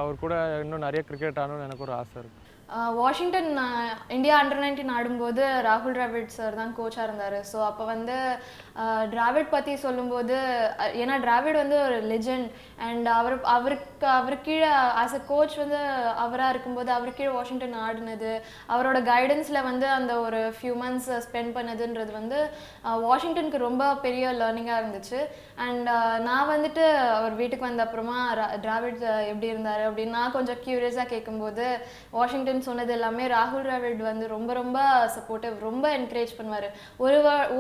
அவர் கூட இன்னும் நிறைய கிரிக்கெட் ஆடணும்னு எனக்கு ஒரு ஆசை இருக்குது. வாஷிங்டன் இந்தியா அண்டர் 19 ஆடும்போது ராகுல் டிராவிட் சார் தான் கோச்சாக இருந்தார். ஸோ அப்போ வந்து டிராவிட் பற்றி சொல்லும்போது, ஏன்னா டிராவிட் வந்து ஒரு லெஜெண்ட் அண்ட் அவருக்கு கீழே ஆஸ் அ கோச் வந்து அவராக இருக்கும்போது அவருக்கு கீழே வாஷிங்டன் ஆடினது, அவரோட கைடன்ஸில் வந்து அந்த ஒரு ஃபியூ மந்த்ஸ் ஸ்பெண்ட் பண்ணதுன்றது வந்து வாஷிங்டனுக்கு ரொம்ப பெரிய லேர்னிங்காக இருந்துச்சு. அண்ட் நான் வந்துட்டு அவர் வீட்டுக்கு வந்த அப்புறமா டிராவிட் எப்படி இருந்தார் அப்படின்னு நான் கொஞ்சம் க்யூரியஸாக கேட்கும்போது, வாஷிங்டன் கேப்டன் சொன்னது எல்லாமே ராகுல் டிராவிட் வந்து ரொம்ப ரொம்ப சப்போர்ட்டிவ், ரொம்ப என்கரேஜ் பண்ணுவார்.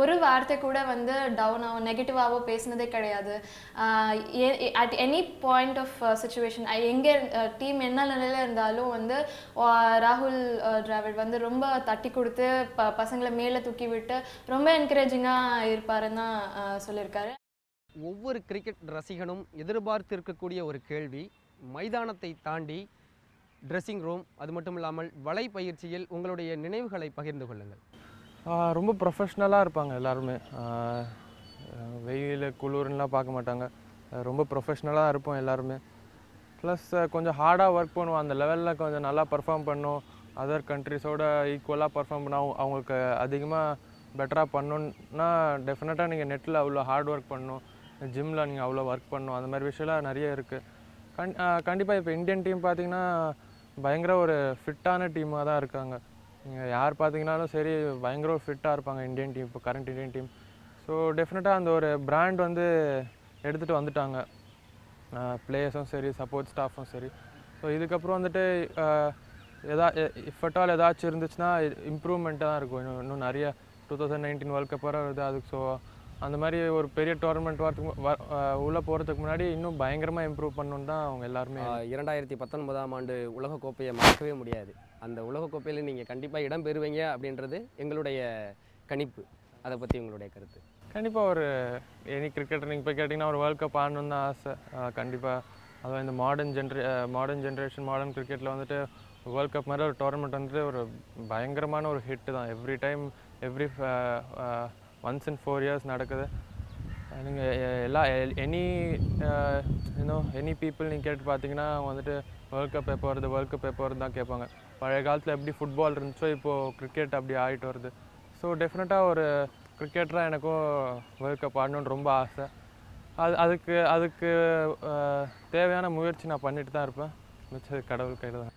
ஒரு வார்த்தை கூட வந்து டவுனாகவோ நெகட்டிவாகவோ பேசினதே கிடையாது. At any point of situation எங்கே டீம் என்ன நிலையில் இருந்தாலும் வந்து ராகுல் டிராவிட் வந்து ரொம்ப தட்டி கொடுத்து பசங்களை மேலே தூக்கி விட்டு ரொம்ப என்கரேஜிங்காக இருப்பாருன்னு தான் சொல்லியிருக்காரு. ஒவ்வொரு கிரிக்கெட் ரசிகனும் எதிர்பார்த்து இருக்கக்கூடிய ஒரு கேள்வி, மைதானத்தை தாண்டி ட்ரெஸ்ஸிங் ரூம், அது மட்டும் இல்லாமல் வலை பயிற்சியில் உங்களுடைய நினைவுகளை பகிர்ந்து கொள்ளுங்கள். ரொம்ப ப்ரொஃபஷ்னலாக இருப்பாங்க எல்லாருமே. வெயில் குளிர்லாம் பார்க்க மாட்டாங்க, ரொம்ப ப்ரொஃபஷ்னலாக இருப்போம் எல்லாருமே. ப்ளஸ் கொஞ்சம் ஹார்டாக ஒர்க் பண்ணுவோம், அந்த லெவலில் கொஞ்சம் நல்லா பர்ஃபார்ம் பண்ணோம், அதர் கண்ட்ரிஸோட ஈக்குவலாக பர்ஃபார்ம் பண்ணோம். அவங்களுக்கு அதிகமாக பெட்டராக பண்ணணுன்னா டெஃபினட்டாக நீங்கள் நெட்டில் அவ்வளோ ஹார்ட் ஒர்க் பண்ணணும், ஜிம்மில் நீங்கள் அவ்வளோ ஒர்க் பண்ணணும், அந்த மாதிரி விஷயம்லாம் நிறைய இருக்குது. கண்டிப்பாக இப்போ இந்தியன் டீம் பார்த்திங்கன்னா பயங்கர ஒரு ஃபிட்டான டீமாக தான் இருக்காங்க. நீங்கள் யார் பார்த்தீங்கன்னாலும் சரி பயங்கர ஒரு ஃபிட்டாக இருப்பாங்க இந்தியன் டீம், இப்போ கரண்ட் இந்தியன் டீம். ஸோ டெஃபினட்டாக அந்த ஒரு பிராண்ட் வந்து எடுத்துகிட்டு வந்துட்டாங்க, பிளேயர்ஸும் சரி சப்போர்ட் ஸ்டாஃபும் சரி. ஸோ இதுக்கப்புறம் வந்துட்டு இஃபட்டால் ஏதாச்சும் இருந்துச்சுன்னா இம்ப்ரூவ்மெண்ட்டாக தான் இருக்கும். இன்னும் நிறைய 2019 வேர்ல்ட் கப் வர வருது, அதுக்கு ஸோ அந்த மாதிரி ஒரு பெரிய டோர்னமெண்ட் உள்ளே போகிறதுக்கு முன்னாடி இன்னும் பயங்கரமாக இம்ப்ரூவ் பண்ணணுன்னு தான் அவங்க எல்லாருமே. 2019ஆம் ஆண்டு உலகக்கோப்பையை மறக்கவே முடியாது. அந்த உலகக்கோப்பையில் நீங்கள் கண்டிப்பாக இடம் பெறுவீங்க அப்படின்றது எங்களுடைய கணிப்பு. அதை பற்றி உங்களுடைய கருத்து? கண்டிப்பாக ஒரு எனி கிரிக்கெட்டர் நீங்கள் போய் கேட்டிங்கன்னா ஒரு வேர்ல்ட் கப் ஆடணுன்னு தான் ஆசை. கண்டிப்பாக அதுவும் இந்த மாடர்ன் ஜென்ரேஷன் மாடர்ன் கிரிக்கெட்டில் வந்துட்டு வேர்ல்ட் கப் மாதிரி ஒரு டோர்னமெண்ட் வந்துட்டு ஒரு பயங்கரமான ஒரு ஹிட்டு தான். Every time once in 4 years நடக்குது. நீங்கள் எனி பீப்புள் நீங்கள் கேட்டு பார்த்தீங்கன்னா அவங்க வந்துட்டு வேர்ல்ட் கப் எப்போ வருது தான் கேட்பாங்க. பழைய காலத்தில் எப்படி ஃபுட்பால் இருந்துச்சோ இப்போது கிரிக்கெட் அப்படி ஆகிட்டு வருது. ஸோ டெஃபினட்டாக ஒரு கிரிக்கெட்டராக எனக்கும் வேர்ல்ட் கப் ஆடணுன்னு ரொம்ப ஆசை. அதுக்கு தேவையான முயற்சி நான் பண்ணிட்டு தான் இருப்பேன். மிச்சது கடவுள் கையில் தான்.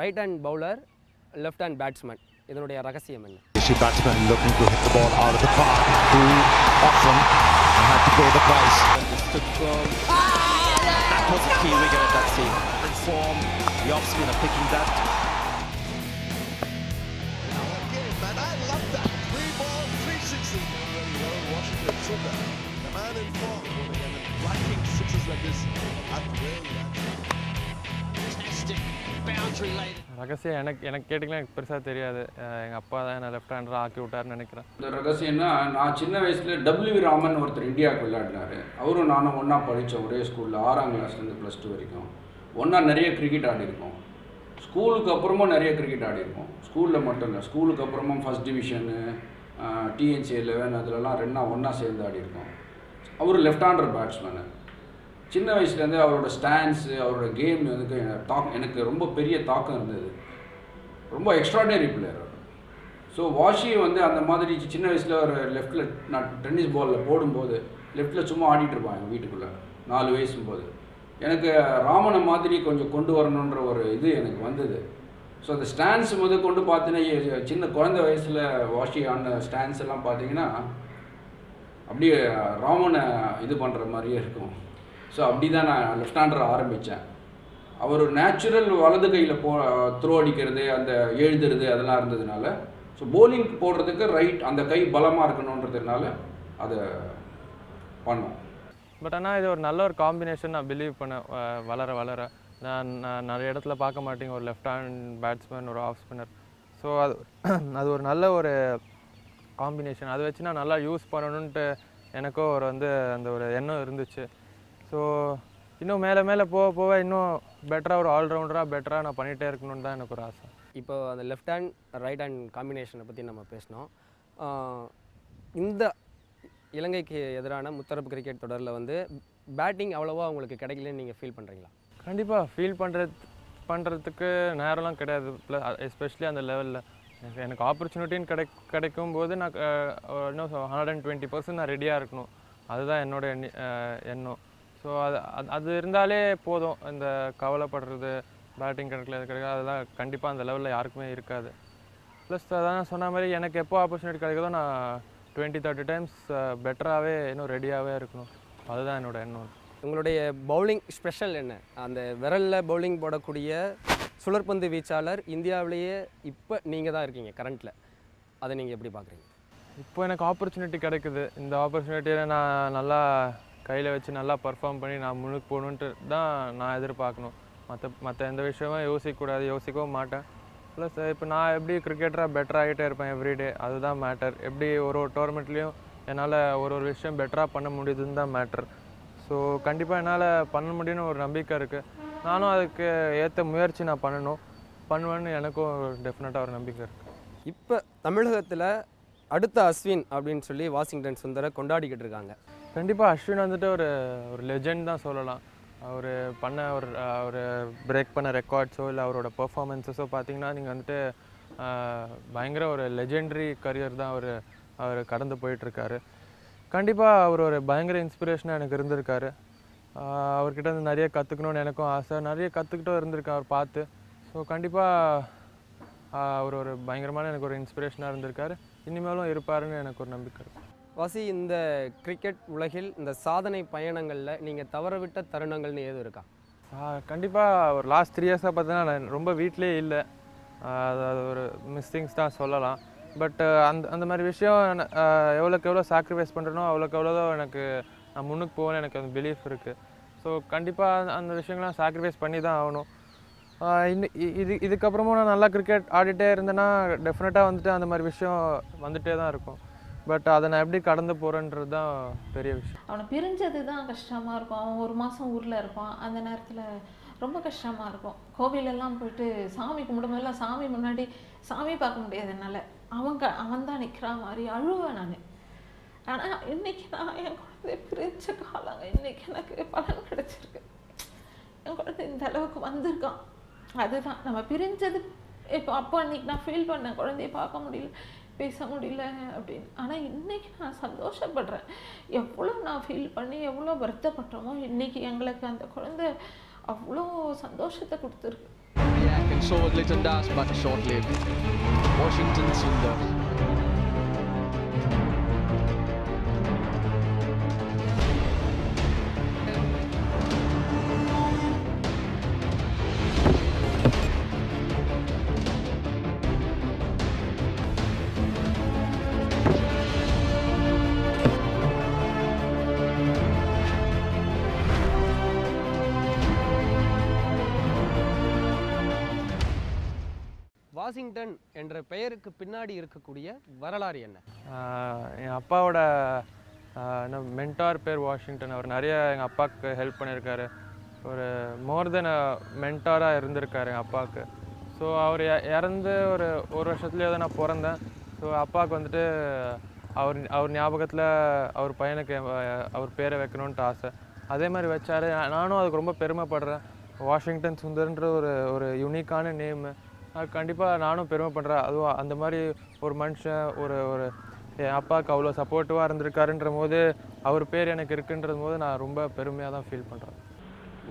Right hand bowler, left hand batsman, இதனுடைய ரகசியம் என்ன? Batsman looking to hit the ball out of the park too often and had to pay the price. That was a key wicket at that scene. In form, the off spinner picking that. Man, I love that. 3 balls, 3 6s. Washington Sunder, the man in form. Blocking sixes like this. Fantastic boundary later. ரகசியம் எனக்கு கேட்டிங்கன்னா எனக்கு பெருசாக தெரியாது. எங்கள் அப்பா தான் என்னை லெஃப்ட் ஹேண்டராக ஆக்கி விட்டார்னு நினைக்கிறேன். இந்த ரகசியம்னா, நான் சின்ன வயசில் W ராமன் ஒருத்தர் இந்தியாவுக்கு விளையாடினார். அவரும் நானும் ஒன்றா படித்தோம் ஒரே ஸ்கூலில், 6ஆம் கிளாஸ்லேருந்து +2 வரைக்கும் ஒன்றா நிறைய கிரிக்கெட் ஆடிருக்கோம். ஸ்கூலுக்கு அப்புறமும் நிறைய கிரிக்கெட் ஆடிருக்கோம். ஸ்கூலில் மட்டும் இல்லை, ஸ்கூலுக்கு அப்புறமும் ஃபஸ்ட் டிவிஷனு, TNC 11 அதிலலாம் ஒன்றா சேர்ந்து ஆடிருக்கோம். அவர் லெஃப்ட் ஹேண்டர் பேட்ஸ்மேனு. சின்ன வயசுலேருந்து அவரோட ஸ்டாண்ட்ஸு, அவரோட கேம் வந்து எனக்கு ரொம்ப பெரிய தாக்கம் இருந்தது. ரொம்ப எக்ஸ்ட்ராடனரி பிளேயர் அவர். ஸோ வாஷியை வந்து அந்த மாதிரி சின்ன வயசில் ஒரு லெஃப்ட்டில் நான் டென்னிஸ் பாலில் போடும்போது லெஃப்ட்டில் சும்மா ஆடிட்டு இருப்பான் எங்கள் வீட்டுக்குள்ளே 4 வயசும்போது. எனக்கு ராமனை மாதிரி கொஞ்சம் கொண்டு வரணுன்ற ஒரு இது எனக்கு வந்தது. ஸோ அந்த ஸ்டாண்ட்ஸ் கொண்டு பார்த்தீங்கன்னா சின்ன குழந்தை வயசில் வாஷி ஆன ஸ்டாண்ட்ஸ் எல்லாம் பார்த்தீங்கன்னா அப்படியே ராமனை இது பண்ணுற மாதிரியே இருக்கும். ஸோ அப்படி தான் நான் லெஃப்ட் ஹேண்டரை ஆரம்பித்தேன். அவர் ஒரு நேச்சுரல் வலது கையில் த்ரோ அடிக்கிறது, அந்த எழுதுறது அதெல்லாம் இருந்ததுனால, ஸோ போலிங் போடுறதுக்கு அந்த கை பலமாக இருக்கணுன்றதுனால அதை பண்ணோம். பட் ஆனால் இது ஒரு நல்ல ஒரு காம்பினேஷன் நான் பிலீவ் பண்ணேன். வளர நான் நிறைய இடத்துல பார்க்க மாட்டேங்க ஒரு லெஃப்ட் ஹேண்ட் பேட்ஸ்மேன், ஒரு ஆஃப் ஸ்பின்னர். ஸோ அது ஒரு நல்ல ஒரு காம்பினேஷன். அதை வச்சு நான் நல்லா யூஸ் பண்ணணுன்ட்டு எனக்கும் அந்த ஒரு எண்ணம் இருந்துச்சு. ஸோ இன்னும் மேலே போக இன்னும் பெட்டராக ஒரு ஆல்ரவுண்டராக நான் பண்ணிகிட்டே இருக்கணும்னு தான் எனக்கு ஒரு ஆசை. இப்போ அந்த லெஃப்ட் ஹேண்ட் ரைட் ஹேண்ட் காம்பினேஷனை பற்றி நம்ம பேசினோம். இந்த இலங்கைக்கு எதிரான முத்தரப்பு கிரிக்கெட் தொடரில் பேட்டிங் அவ்வளோவா உங்களுக்கு கிடைக்கலன்னு நீங்கள் ஃபீல் பண்ணுறீங்களா? கண்டிப்பாக ஃபீல் பண்ணுறதுக்கு நேரம்லாம் கிடையாது. ப்ளஸ் எஸ்பெஷலி அந்த லெவலில் எனக்கு ஆப்பர்ச்சுனிட்டின்னு கிடைக்கும் போது நான் இன்னும் 120% நான் ரெடியாக இருக்கணும். அதுதான் என்னோட எண்ணம். ஸோ அது இருந்தாலே போதும். இந்த கவலைப்படுறது பேட்டிங் கிடைக்காது அதெல்லாம் கண்டிப்பாக அந்த லெவலில் யாருக்குமே இருக்காது. ப்ளஸ் அதான் சொன்ன மாதிரி எனக்கு எப்போ ஆப்பர்ச்சுனிட்டி கிடைக்குதோ நான் 20-30 டைம்ஸ் பெட்டராகவே இன்னும் ரெடியாகவே இருக்கணும். அதுதான் என்னோட எண்ணம். உங்களுடைய பவுலிங் ஸ்பெஷல் என்ன? அந்த விரலில் பவுலிங் போடக்கூடிய சுழற்பந்து வீச்சாளர் இந்தியாவிலேயே இப்போ நீங்கள் தான் இருக்கீங்க கரண்ட்டில். அதை நீங்கள் எப்படி பார்க்குறீங்க? இப்போ எனக்கு ஆப்பர்ச்சுனிட்டி கிடைக்குது. இந்த ஆப்பர்ச்சுனிட்டியை நான் நல்லா கையில் வச்சு நல்லா பர்ஃபார்ம் பண்ணி நான் முன்னுக்கு போகணுன்ட்டு தான் நான் எதிர்பார்க்கணும். மற்ற எந்த விஷயமும் யோசிக்கக்கூடாது, யோசிக்கவும் மாட்டேன். ப்ளஸ் இப்போ நான் எப்படி கிரிக்கெட்டராக பெட்டராகிட்டே இருப்பேன் எவ்ரிடே, அதுதான் மேட்டர். எப்படி ஒரு டோர்னமெண்ட்லேயும் என்னால் ஒரு விஷயம் பெட்டராக பண்ண முடியுதுன்னு தான் மேட்டர். ஸோ கண்டிப்பாக என்னால் பண்ண முடியும்னு ஒரு நம்பிக்கை இருக்குது. நானும் அதுக்கு ஏற்ற முயற்சி நான் பண்ணுவேன்னு எனக்கும் டெஃபினட்டாக ஒரு நம்பிக்கை இருக்குது. இப்போ தமிழகத்தில் அடுத்த அஸ்வின் அப்படின்னு சொல்லி வாஷிங்டன் சுந்தரை கொண்டாடிக்கிட்டு இருக்காங்க. கண்டிப்பாக அஸ்வின் வந்துட்டு ஒரு லெஜெண்ட் தான் சொல்லலாம். அவர் பண்ண ஒரு பிரேக் பண்ண ரெக்கார்ட்ஸோ இல்லை அவரோட பெர்ஃபார்மன்ஸஸோ பார்த்தீங்கன்னா நீங்கள் வந்துட்டு பயங்கர ஒரு லெஜெண்டரி கரியர் தான் அவர் கடந்து போயிட்டுருக்காரு. கண்டிப்பாக அவர் ஒரு பயங்கர இன்ஸ்பிரேஷனாக எனக்கு இருந்திருக்காரு. அவர்கிட்ட வந்து நிறைய கற்றுக்கணுன்னு எனக்கும் ஆசை, நிறைய கற்றுக்கிட்டும் இருந்திருக்கேன் அவர் பார்த்து. ஸோ கண்டிப்பாக அவர் ஒரு பயங்கரமான எனக்கு ஒரு இன்ஸ்பிரேஷனாக இருந்திருக்காரு, இனிமேலும் இருப்பாருன்னு எனக்கு ஒரு நம்பிக்கை இருக்குது. வாசி, இந்த கிரிக்கெட் உலகில் இந்த சாதனை பயணங்களில் நீங்கள் தவறவிட்ட தருணங்கள்னு ஏதும் இருக்கா? கண்டிப்பாக ஒரு லாஸ்ட் 3 இயர்ஸாக பார்த்தீங்கன்னா நான் ரொம்ப வீட்டிலே இல்லை. அது ஒரு மிஸ்ஸிங்ஸ் தான் சொல்லலாம். பட் அந்த மாதிரி விஷயம் எவ்வளோக்கு எவ்வளோ சாக்ரிஃபைஸ் பண்ணுறனோ அவ்வளோக்கு எவ்வளோ எனக்கு நான் முன்னுக்கு போவேன்னு எனக்கு அந்த பிலீஃப் இருக்குது. ஸோ கண்டிப்பாக அந்த விஷயங்கள்லாம் சாக்ரிஃபைஸ் பண்ணி தான் ஆகணும். இதுக்கப்புறமும் நான் நல்லா கிரிக்கெட் ஆடிட்டே இருந்தேன்னா டெஃபினட்டாக வந்துட்டு அந்த மாதிரி விஷயம் வந்துகிட்டே தான் இருக்கும். பட் அதை நான் எப்படி கடந்து போகிறேன்றது தான் பெரிய விஷயம். அவனை பிரிஞ்சது தான் கஷ்டமாக இருக்கும். அவன் 1 மாதம் ஊரில் இருப்பான். அந்த நேரத்தில் ரொம்ப கஷ்டமாக இருக்கும். கோவிலெல்லாம் போயிட்டு சாமி கும்பிடும்போதெல்லாம் சாமி முன்னாடி சாமி பார்க்க முடியாது என்னால். அவன் தான் நிற்கிற மாதிரி அழுவேன் நான். ஆனால் இன்றைக்கி நான் என் குழந்தைய பிரிஞ்ச காலங்க இன்றைக்கி எனக்கு பலன் கிடச்சிருக்கு. என் குழந்தை இந்த அளவுக்கு வந்திருக்கான். அதுதான் நம்ம பிரிஞ்சது. அப்போ அன்றைக்கி நான் ஃபீல் பண்ணேன், குழந்தைய பார்க்க முடியல, பேச முடியல அப்படின்னு. ஆனால் இன்றைக்கி நான் சந்தோஷப்படுறேன். எவ்வளோ நான் ஃபீல் பண்ணி எவ்வளோ வருத்தப்பட்டோமோ இன்றைக்கி எங்களுக்கு அந்த குழந்தை அவ்வளோ சந்தோஷத்தை கொடுத்துருக்கு. Yeah, can show a little dance but short-lived. Washington Sundar. Washington என்ற பெயருக்கு பின்னாடி இருக்கக்கூடிய வரலாறு என்ன? என் அப்பாவோட மென்டார் பேர் வாஷிங்டன். அவர் நிறைய எங்கள் அப்பாவுக்கு ஹெல்ப் பண்ணியிருக்காரு. ஒரு மோர் தென் மென்டாராக இருந்திருக்காரு எங்கள் அப்பாவுக்கு. ஸோ அவர் இறந்து ஒரு வருஷத்துலேயே தான் நான் பிறந்தேன். ஸோ அப்பாவுக்கு வந்துட்டு அவர் ஞாபகத்தில் அவர் பையனுக்கு அவர் பேரை வைக்கணுன்ட்டு ஆசை. அதே மாதிரி வச்சார். நானும் அதுக்கு ரொம்ப பெருமைப்படுறேன். வாஷிங்டன் சுந்தர்ன்ற ஒரு யூனிக்கான நேமு. அது கண்டிப்பாக நானும் பெருமைப்படுறேன். அதுவும் அந்த மாதிரி ஒரு மனுஷன் ஒரு என் அப்பாவுக்கு அவ்வளோ சப்போர்ட்டிவாக இருந்திருக்காருன்ற போது அவர் பேர் எனக்கு இருக்குன்றது போது நான் ரொம்ப பெருமையாக தான் ஃபீல் பண்ணுறேன்.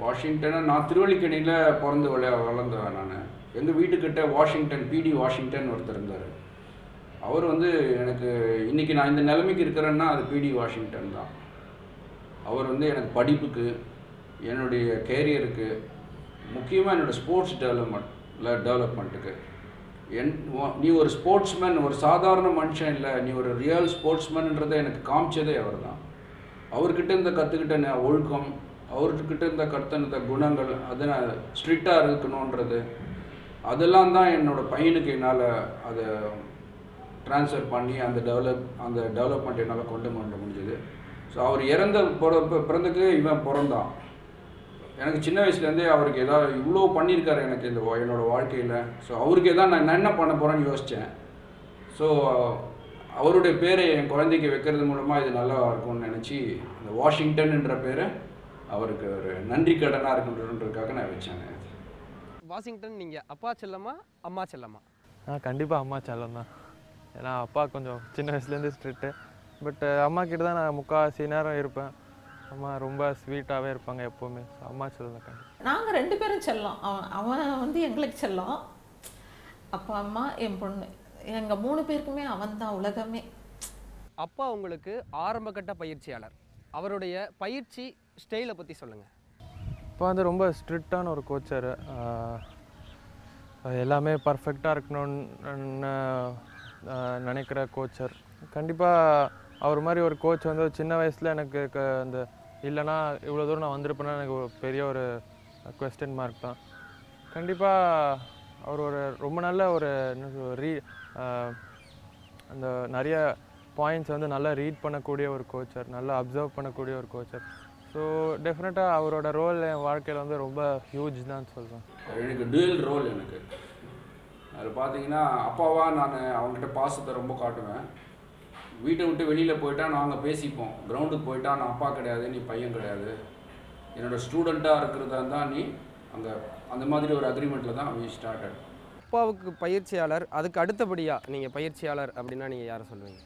வாஷிங்டனை நான் திருவல்லிக்கேணியில் பிறந்து வளர்ந்தேன். நான் எங்கள் வீட்டுக்கிட்ட வாஷிங்டன் பிடி வாஷிங்டன் ஒருத்தர் இருந்தார். அவர் வந்து எனக்கு இன்றைக்கி நான் இந்த நிலைமைக்கு இருக்கிறேன்னா அது பிடி வாஷிங்டன் தான். அவர் வந்து எனக்கு படிப்புக்கு, என்னுடைய கேரியருக்கு, முக்கியமாக என்னோடய ஸ்போர்ட்ஸ் டெவலப்மெண்ட்டுக்கு நீ ஒரு ஸ்போர்ட்ஸ்மேன், ஒரு சாதாரண மனுஷன் இல்லை, நீ ஒரு ரியல் ஸ்போர்ட்ஸ்மேன்ன்றதை எனக்கு காமிச்சதே அவர் தான். அவர்கிட்ட இருந்த கற்றுக்கிட்ட ஒழுக்கம், அவர்கிட்ட இருந்த கற்றுக்கிட்ட குணங்கள், அதை நான் ஸ்ட்ரிக்டாக இருக்கணுன்றது, அதெல்லாம் தான் என்னோடய பையனுக்கு என்னால் அதை ட்ரான்ஸ்ஃபர் பண்ணி அந்த டெவலப்மெண்ட் என்னால் கொண்டு முடிஞ்சது. ஸோ அவர் பிறந்தக்கு இவன் பிறந்தான். எனக்கு சின்ன வயசுலேருந்தே அவருக்கு ஏதாவது இவ்வளோ பண்ணியிருக்காரு எனக்கு என்னோடய வாழ்க்கையில். ஸோ அவருக்கு எதாவது நான் என்ன பண்ண போகிறேன்னு யோசித்தேன். ஸோ அவருடைய பேரை என் குழந்தைக்கு வைக்கிறது மூலமாக இது நல்லா இருக்கும்னு நினச்சி அந்த வாஷிங்டன்ன்ற பேரை அவருக்கு ஒரு நன்றி கடனாக இருக்குன்றதுக்காக நான் வச்சேங்க. வாஷிங்டன் நீங்கள் அப்பா செல்லமா அம்மா செல்லமா? கண்டிப்பாக அம்மா செல்லம் தான். ஏன்னா அப்பா கொஞ்சம் சின்ன வயசுலேருந்து ஸ்ட்ரிக்ட்டு. பட் அம்மா கிட்ட தான் நான் முக்கால்வாசி நேரம் இருப்பேன். அம்மா ரொம்ப ஸ்வீட்டாகவே இருப்பாங்க எப்போவுமே. அம்மா செல்லம் கண்டிப்பாக. நாங்கள் 2 பேரும் செல்லம். அவன் வந்து எங்களுக்கு செல்லம். அப்பா அம்மா என் பொண்ணு, எங்கள் 3 பேருக்குமே அவன் தான் உலகமே. அப்பா உங்களுக்கு ஆரம்பகட்ட பயிற்சியாளர். அவருடைய பயிற்சி ஸ்டைலை பற்றி சொல்லுங்கள். இப்போ வந்து ரொம்ப ஸ்ட்ரிக்டான ஒரு கோச்சர். எல்லாமே பர்ஃபெக்டாக இருக்கணும்னு நினைக்கிற கோச்சர். கண்டிப்பாக அவர் மாதிரி ஒரு கோச் வந்து சின்ன வயசில் எனக்கு அந்த இல்லைனா இவ்வளோ தூரம் நான் வந்திருப்பேன்னா எனக்கு பெரிய ஒரு குவெஸ்டன் மார்க் தான். கண்டிப்பாக அவர் ஒரு ரொம்ப நல்ல ஒரு அந்த நிறைய பாயிண்ட்ஸ் வந்து நல்லா ரீட் பண்ணக்கூடிய ஒரு கோச்சர், நல்லா அப்சர்வ் பண்ணக்கூடிய ஒரு கோச்சர். ஸோ டெஃபினட்டாக அவரோட ரோல் என் வாழ்க்கையில் வந்து ரொம்ப ஹியூஜ் தான் சொல்லுவேன். எனக்கு டுவல் ரோல் எனக்கு அதில் பார்த்தீங்கன்னா அப்பாவாக நான் அவங்ககிட்ட பாசத்தை ரொம்ப காட்டுவேன். வீட்டை விட்டு வெளியில் போயிட்டா நாங்கள் பேசிப்போம், கிரவுண்டுக்கு போயிட்டா நான் அப்பா கிடையாது, நீ பையன் கிடையாது, என்னோடய ஸ்டூடெண்ட்டாக இருக்கிறதா தான் நீ அங்கே, அந்த மாதிரி ஒரு அக்ரிமெண்ட்டில் தான் வி ஸ்டார்டட். அப்பாவுக்கு பயிற்சியாளர், அதுக்கு அடுத்தபடியாக நீங்கள் பயிற்சியாளர் அப்படின்னா நீங்கள் யாரை சொல்லுவீங்க?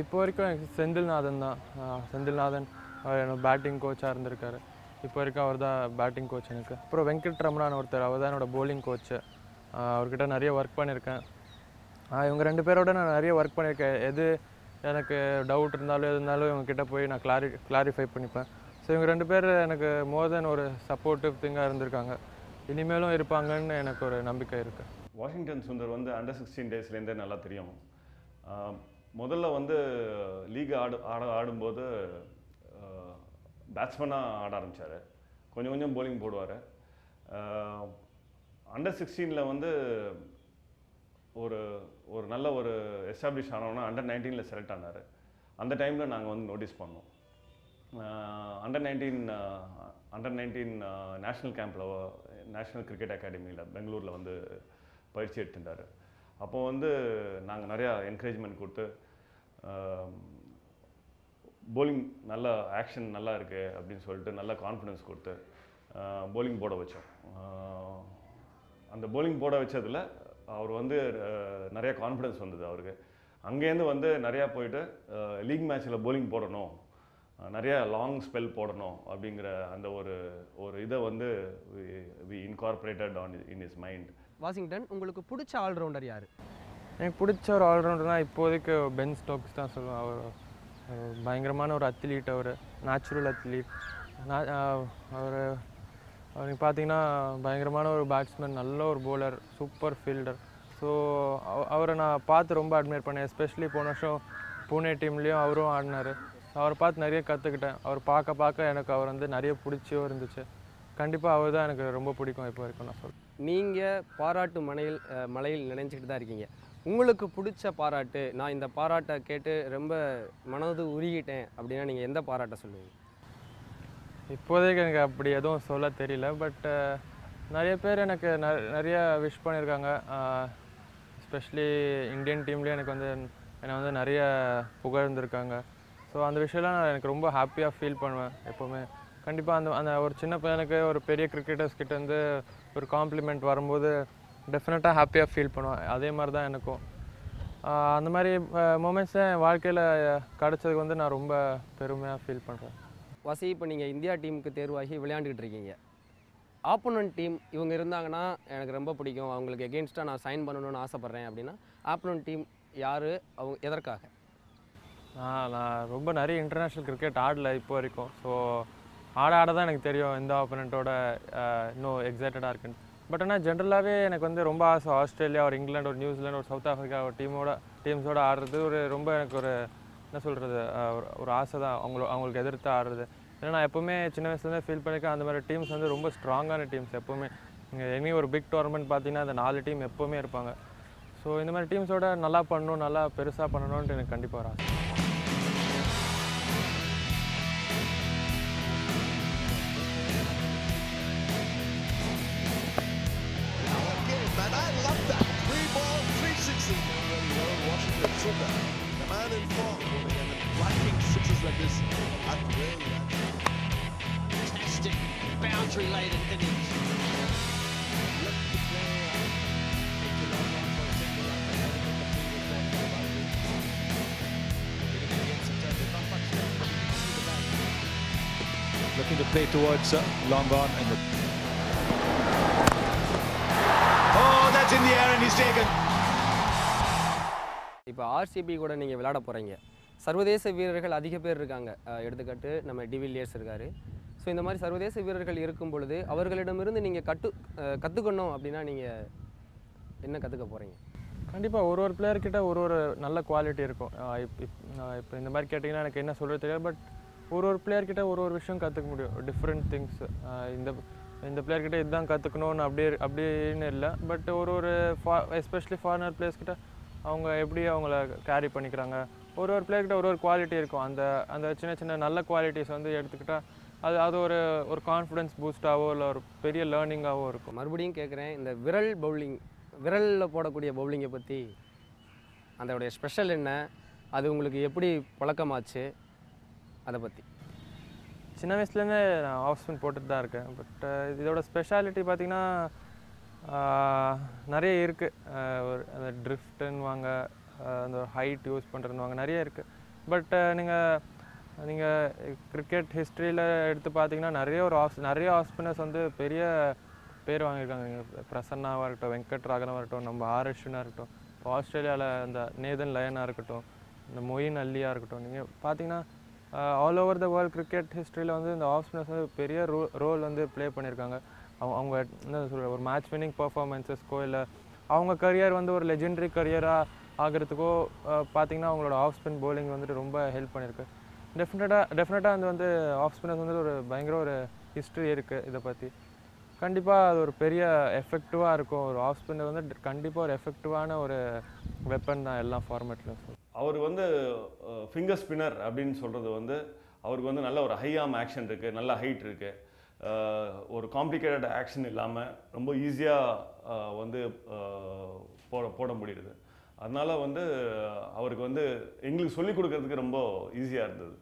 இப்போ வரைக்கும் எனக்கு செந்தில்நாதன் தான். செந்தில்நாதன் அவர் என்னோட பேட்டிங் கோச்சாக இருந்திருக்காரு. இப்போ வரைக்கும் அவர் தான் பேட்டிங் கோச் எனக்கு. அப்புறம் வெங்கட் ரமணான்னு ஒருத்தர், அவர் தான் என்னோடய போலிங் கோச்சு. அவர்கிட்ட நிறைய ஒர்க் பண்ணியிருக்கேன். இவங்க 2 பேரோட நான் நிறைய ஒர்க் பண்ணியிருக்கேன். எது எனக்கு டவுட் இருந்தாலும் எது இருந்தாலும் இவங்ககிட்ட போய் நான் கிளாரிஃபை பண்ணிப்பேன். ஸோ இவங்க 2 பேர் எனக்கு மோர் தென் ஒரு சப்போர்ட்டிவ் திங்காக இருந்திருக்காங்க, இனிமேலும் இருப்பாங்கன்னு எனக்கு ஒரு நம்பிக்கை இருக்குது. வாஷிங்டன் சுந்தர் வந்து அண்டர் 16 டேஸ்லேருந்தே நல்லா தெரியும். முதல்ல வந்து லீக் ஆடும்போது பேட்ஸ்மேனாக ஆட ஆரம்பித்தார். கொஞ்சம் கொஞ்சம் போலிங் போடுவார். அண்டர் 16 வந்து ஒரு நல்ல ஒரு எஸ்டாப்ளிஷ் ஆனோன்னா அண்டர் 19 செலக்ட் ஆனார். அந்த டைமில் நாங்கள் வந்து நோட்டீஸ் பண்ணோம். அண்டர் 19 நேஷ்னல் கேம்பில், நேஷ்னல் கிரிக்கெட் அகாடமியில் பெங்களூரில் வந்து பயிற்சி எடுத்துட்டார். அப்போ வந்து நாங்கள் நிறையா என்கரேஜ்மெண்ட் கொடுத்து போலிங் நல்ல ஆக்ஷன் நல்லா இருக்குது அப்படின்னு சொல்லிட்டு நல்ல கான்ஃபிடன்ஸ் கொடுத்து போலிங் போட வச்சோம். அந்த போலிங் போட வச்சதில் அவர் வந்து நிறைய கான்ஃபிடன்ஸ் வந்தது அவருக்கு. அங்கேருந்து வந்து நிறையா போயிட்டு லீக் மேட்ச்சில் போலிங் போடணும், நிறைய லாங் ஸ்பெல் போடணும் அப்படிங்கிற அந்த ஒரு இதை வந்து we incorporated in his mind. Washington, உங்களுக்கு பிடிச்ச ஆல்ரவுண்டர் யார்? எனக்கு பிடிச்ச ஒரு ஆல்ரவுண்டர்னால் இப்போதைக்கு பென் ஸ்டோக்ஸ் தான் சொல்லுவேன். அவர் பயங்கரமான ஒரு அத்லீட், அவர் நேச்சுரல் அத்லீட். அவருக்கு பார்த்தீங்கன்னா பயங்கரமான ஒரு பேட்ஸ்மேன், நல்ல ஒரு போலர், சூப்பர் ஃபீல்டர். ஸோ அவரை நான் பார்த்து ரொம்ப அட்மையர் பண்ணேன். எஸ்பெஷலி போன வருஷம் பூனே டீம்லேயும் அவரும் ஆடினார். அவரை பார்த்து நிறைய கற்றுக்கிட்டேன். அவர் பார்க்க எனக்கு அவர் வந்து நிறைய பிடிச்சியும் இருந்துச்சு. கண்டிப்பாக அவர் தான் எனக்கு ரொம்ப பிடிக்கும் இப்போ வரைக்கும் நான் சொல்கிறேன். நீங்கள் பாராட்டு மலையில் நினைச்சிக்கிட்டு தான் இருக்கீங்க. உங்களுக்கு பிடிச்ச பாராட்டு, நான் இந்த பாராட்டை கேட்டு ரொம்ப மனது உருகிட்டேன் அப்படின்னா நீங்கள் எந்த பாராட்டை சொல்லுவீங்க? இப்போதைக்கு எனக்கு அப்படி எதுவும் சொல்ல தெரியல. பட் நிறைய பேர் எனக்கு நிறைய விஷ் பண்ணியிருக்காங்க. எஸ்பெஷலி இந்தியன் டீம்லேயே எனக்கு வந்து என்னை வந்து நிறைய புகழ்ந்துருக்காங்க. ஸோ அந்த விஷயம்லாம் நான் எனக்கு ரொம்ப ஹாப்பியாக ஃபீல் பண்ணுவேன் எப்போவுமே. கண்டிப்பாக அந்த ஒரு சின்ன பையனுக்கு ஒரு பெரிய கிரிக்கெட்டர்ஸ் கிட்டேருந்து ஒரு காம்ப்ளிமெண்ட் வரும்போது டெஃபினட்டாக ஹாப்பியாக ஃபீல் பண்ணுவேன். அதே மாதிரி தான் எனக்கும் அந்த மாதிரி மூமெண்ட்ஸ் என் வாழ்க்கையில் கிடச்சதுக்கு வந்து நான் ரொம்ப பெருமையாக ஃபீல் பண்ணுறேன். வாசி, இப்போ நீங்கள் இந்தியா டீமுக்கு தேர்வாகி விளையாண்டுக்கிட்டு இருக்கீங்க. ஆப்போனன்ட் டீம் இவங்க இருந்தாங்கன்னா எனக்கு ரொம்ப பிடிக்கும், அவங்களுக்கு எகெயின்ஸ்டாக நான் சைன் பண்ணணும்னு ஆசைப்பட்றேன் அப்படின்னா ஆப்போனன்ட் டீம் யார், அவங்க எதற்காக? நான் ரொம்ப நிறைய இன்டர்நேஷ்னல் கிரிக்கெட் ஆடலை இப்போ வரைக்கும். ஸோ ஆட தான் எனக்கு தெரியும் எந்த ஆப்போனண்ட்டோட இன்னும் எக்ஸைட்டடாக இருக்குன்னு. பட் ஆனால் ஜென்ரலாகவே எனக்கு வந்து ரொம்ப ஆசை ஆஸ்திரேலியா, ஒரு இங்கிலாந்து, ஒரு நியூசிலாந்து, ஒரு சவுத் ஆஃப்ரிக்கா ஒரு டீம்ஸோட ஆடுறது ரொம்ப எனக்கு ஒரு என்ன சொல்கிறது ஒரு ஆசை தான். அவங்களுக்கு எதிர்த்து ஆடுறது. ஏன்னா நான் எப்போவுமே சின்ன வயசுலேருந்தே ஃபீல் பண்ணியிருக்கேன் அந்த மாதிரி டீம்ஸ் வந்து ரொம்ப ஸ்ட்ராங்கான டீம்ஸ். எப்போவுமே இங்கே ஒரு பிக் டோர்னமெண்ட் பார்த்தீங்கன்னா அந்த 4 டீம் எப்போவுமே இருப்பாங்க. ஸோ இந்த மாதிரி டீம்ஸோட நல்லா பண்ணணும், நல்லா பெருசாக பண்ணணுன்ட்டு எனக்கு கண்டிப்பாக ஒரு ஆசை. Man, I love that. 3 ball, 360. Washington Sunder, the man in form, liking sixes like this at will. Fantastic boundary-laden innings. Look to play. Looking to play towards long on and the that's in the air and he's taken. இப்போ RCB கூட நீங்கள் விளையாட போகிறீங்க. சர்வதேச வீரர்கள் அதிக பேர் இருக்காங்க. எடுத்துக்காட்டு நம்ம டிவில்லியர்ஸ் இருக்கார். ஸோ இந்த மாதிரி சர்வதேச வீரர்கள் இருக்கும் பொழுது அவர்களிடமிருந்து நீங்கள் கற்றுக்கணும் அப்படின்னா நீங்கள் என்ன கற்றுக்க போகிறீங்க? கண்டிப்பாக ஒரு பிளேயர்கிட்ட ஒரு நல்ல குவாலிட்டி இருக்கும். இப்போ இந்த மாதிரி கேட்டிங்கன்னா எனக்கு என்ன சொல்கிறது தெரியாது. பட் ஒரு பிளேயர்கிட்ட ஒரு விஷயம் கற்றுக்க முடியும், டிஃப்ரெண்ட் திங்ஸ். இந்த பிளேயர்கிட்ட இதுதான் கற்றுக்கணும்னு அப்படின்னு இல்லை. பட் எஸ்பெஷலி ஃபாரினர் பிளேயர்ஸ்கிட்ட அவங்க எப்படி அவங்கள கேரி பண்ணிக்கிறாங்க, ஒரு பிளேயர்கிட்ட ஒரு குவாலிட்டி இருக்கும். அந்த சின்ன சின்ன நல்ல குவாலிட்டிஸ் வந்து எடுத்துக்கிட்டால் அது ஒரு கான்ஃபிடன்ஸ் பூஸ்டாகவோ இல்லை ஒரு பெரிய லேர்னிங்காகவோ இருக்கும். மறுபடியும் கேட்குறேன், இந்த விரலில் போடக்கூடிய பவுலிங்கை பற்றி, அதோடைய ஸ்பெஷல் என்ன, அது உங்களுக்கு எப்படி பழக்கமாச்சு, அதை பற்றி? சின்ன வயசுலேருந்தே நான் ஆஃப் ஸ்பின் போட்டுட்டு தான் இருக்கேன். பட் இதோட ஸ்பெஷாலிட்டி பார்த்திங்கன்னா நிறைய இருக்குது. அந்த ட்ரிஃப்ட்டுன்னு வாங்க, அந்த ஹைட் யூஸ் பண்ணுறதுன்னு வாங்க, நிறைய இருக்குது. பட் நீங்கள் கிரிக்கெட் ஹிஸ்ட்ரியில் எடுத்து பார்த்தீங்கன்னா நிறைய ஆஃப் ஸ்பின்னர்ஸ் வந்து பெரிய பேர் வாங்கியிருக்காங்க. நீங்கள் பிரசன்னாவாக இருக்கட்டும், வெங்கட் ராகவனாக இருக்கட்டும், நம்ம ஆர்எஷ்னாக இருக்கட்டும், இப்போ ஆஸ்திரேலியாவில் இந்த நேதன் லயனாக இருக்கட்டும், இந்த மொயின் அல்லியாக இருக்கட்டும், நீங்கள் பார்த்தீங்கன்னா all over the world cricket ஹிஸ்ட்ரியில் வந்து இந்த ஆஃப் ஸ்பின்னர்ஸ் வந்து பெரிய ரோல் வந்து ப்ளே பண்ணியிருக்காங்க. அவங்க என்ன சொல்கிற ஒரு மேட்ச் வின்னிங் பர்ஃபார்மன்ஸஸ்க்கோ இல்லை அவங்க கரியர் வந்து ஒரு லெஜெண்டரி கரியராக ஆகிறதுக்கோ பார்த்திங்கன்னா அவங்களோட ஆஃப் ஸ்பின் பவுலிங் வந்துட்டு ரொம்ப ஹெல்ப் பண்ணியிருக்கு. டெஃபினட்டாக வந்து ஆஃப் ஸ்பின்னர்ஸ் வந்து பயங்கர ஒரு ஹிஸ்ட்ரி இருக்குது. இதை பற்றி கண்டிப்பாக அது ஒரு பெரிய எஃபெக்டிவாக இருக்கும். ஒரு ஆஃப் ஸ்பின்னர் வந்து கண்டிப்பாக ஒரு எஃபெக்டிவான ஒரு வெப்பன் தான் எல்லா ஃபார்மேட்லையும். அவர் வந்து ஃபிங்கர் ஸ்பின்னர் அப்படின்னு சொல்கிறது வந்து அவருக்கு வந்து நல்ல ஒரு ஹை ஆர்ம் ஆக்ஷன் இருக்குது, நல்ல ஹைட் இருக்குது, ஒரு காம்ப்ளிகேட்டட் ஆக்ஷன் இல்லாமல் ரொம்ப ஈஸியாக வந்து போட முடியுது. அதனால வந்து அவருக்கு வந்து எங்களுக்கு சொல்லிக் கொடுக்கறதுக்கு ரொம்ப ஈஸியாக இருந்தது.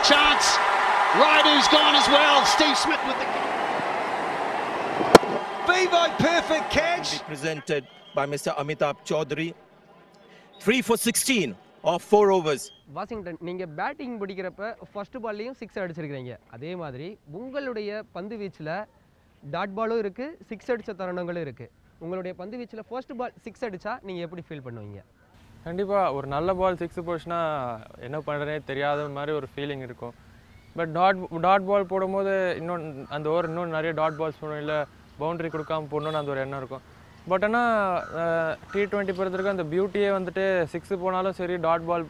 Chance! Raidu's gone as well. Steve Smith with the Vivo perfect catch. Presented by Mr. Amitabh Chaudhary. 3 for 16 of 4 overs. Washington, நீங்கள் பேட்டிங் பிடிக்கிறப்ப ஃபர்ஸ்ட் பால்லையும் 6 அடிச்சிருக்கிறீங்க. அதே மாதிரி உங்களுடைய பந்து வீச்சில் டாட் பாலும் இருக்குது, 6 அடித்த தருணங்களும் இருக்குது. உங்களுடைய பந்து வீச்சில் ஃபர்ஸ்ட் பால் 6 அடித்தா நீங்கள் எப்படி ஃபீல் பண்ணுவீங்க? கண்டிப்பாக ஒரு நல்ல பால் 6 போச்சுன்னா என்ன பண்ணுறதே தெரியாத மாதிரி ஒரு ஃபீலிங் இருக்கும். பட் டாட் பால் போடும்போது அந்த ஓவர் இன்னும் நிறைய டாட் பால்ஸ் போடணும், இல்லை பவுண்டரி கொடுக்காம போடணும்னு அந்த ஒரு எண்ணம் இருக்கும். பட் ஆனால் T20 பொறுத்தவரைக்கும் அந்த பியூட்டியே வந்துட்டு 6 போனாலும் சரி, டாட் பால்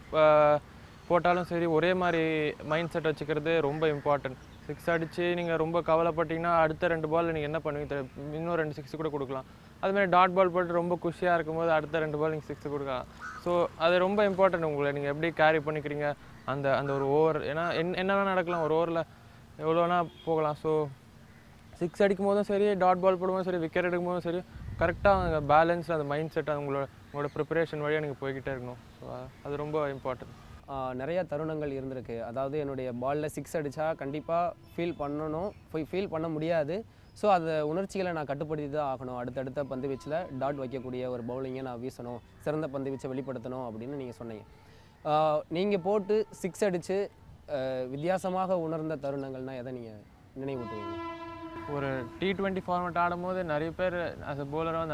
போட்டாலும் சரி, ஒரே மாதிரி மைண்ட் செட் வச்சுக்கிறது ரொம்ப இம்பார்ட்டன்ட். 6 அடித்து நீங்கள் ரொம்ப கவலைப்பட்டீங்கன்னா அடுத்த 2 பால் நீங்கள் என்ன பண்ணுவீங்க, இன்னும் 2 6 கூட கொடுக்கலாம். அதுமாதிரி டாட் பால் போட்டு ரொம்ப குஷியாக இருக்கும்போது அடுத்த 2 பால் நீங்கள் 6 கொடுக்கலாம். ஸோ அது ரொம்ப இம்பார்ட்டன்ட். உங்களை நீங்கள் எப்படி கேரி பண்ணிக்கிறீங்க அந்த ஒரு ஓவர். ஏன்னா என்னென்னா நடக்கலாம், ஒரு ஓவரில் எவ்வளோனா போகலாம். ஸோ 6 அடிக்கும் போதும் சரி, டாட் பால் போடும்போதும் சரி, விக்கெட் எடுக்கும் போதும் சரி, கரெக்டாக அந்த பேலன்ஸ், அந்த மைண்ட் செட், உங்களோட ப்ரிப்பரேஷன் வழியாக நீங்கள் போய்கிட்டே இருக்கணும். ஸோ அது ரொம்ப இம்பார்ட்டன்ட். நிறைய தருணங்கள் இருந்திருக்கு. அதாவது என்னுடைய பாலில் 6 அடித்தா கண்டிப்பாக ஃபீல் பண்ண முடியாது. ஸோ அந்த உணர்ச்சிகளை நான் கட்டுப்படுத்தி தான் ஆகணும். அடுத்தடுத்த பந்து வீச்சில் டாட் வைக்கக்கூடிய ஒரு பவுலிங்கை நான் வீசணும், சிறந்த பந்து வீச்சை வெளிப்படுத்தணும் அப்படின்னு நீங்கள் சொன்னீங்க. நீங்கள் போட்டு 6 அடித்து வித்தியாசமாக உணர்ந்த தருணங்கள்னால் எதை நீங்கள் நினைவூட்டுவீங்க? ஒரு T20 ஃபார்மேட் ஆடும்போது நிறைய பேர் அஸ் அ பவுலராக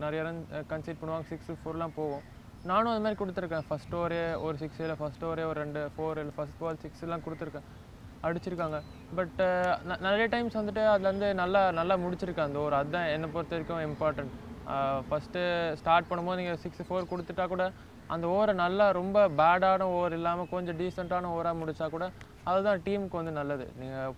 நிறைய ரன் கன்சீட் பண்ணுவாங்க, 6 4லாம் போகும். நானும் அது மாதிரி கொடுத்துருக்கேன். ஃபஸ்ட் ஓவரே ஒரு 6, இல்லை ஃபஸ்ட் ஓவரே ஒரு 2 4, இல்லை ஃபஸ்ட் பால் 6லாம் கொடுத்துருக்கேன், அடிச்சிருக்காங்க. பட் நிறைய டைம்ஸ் வந்துட்டு அதுலேருந்து நல்லா முடிச்சிருக்கேன் அந்த ஓவர். அதுதான் என்னை பொறுத்த வரைக்கும் இம்பார்ட்டன்ட். ஃபஸ்ட்டு ஸ்டார்ட் பண்ணும்போது நீங்கள் 6 4 கொடுத்துட்டா கூட அந்த ஓவரை நல்லா ரொம்ப பேடான ஓவர் இல்லாமல் கொஞ்சம் டீசெண்டான ஓவராக முடித்தா கூட அதுதான் டீமுக்கு வந்து நல்லது. நீங்கள்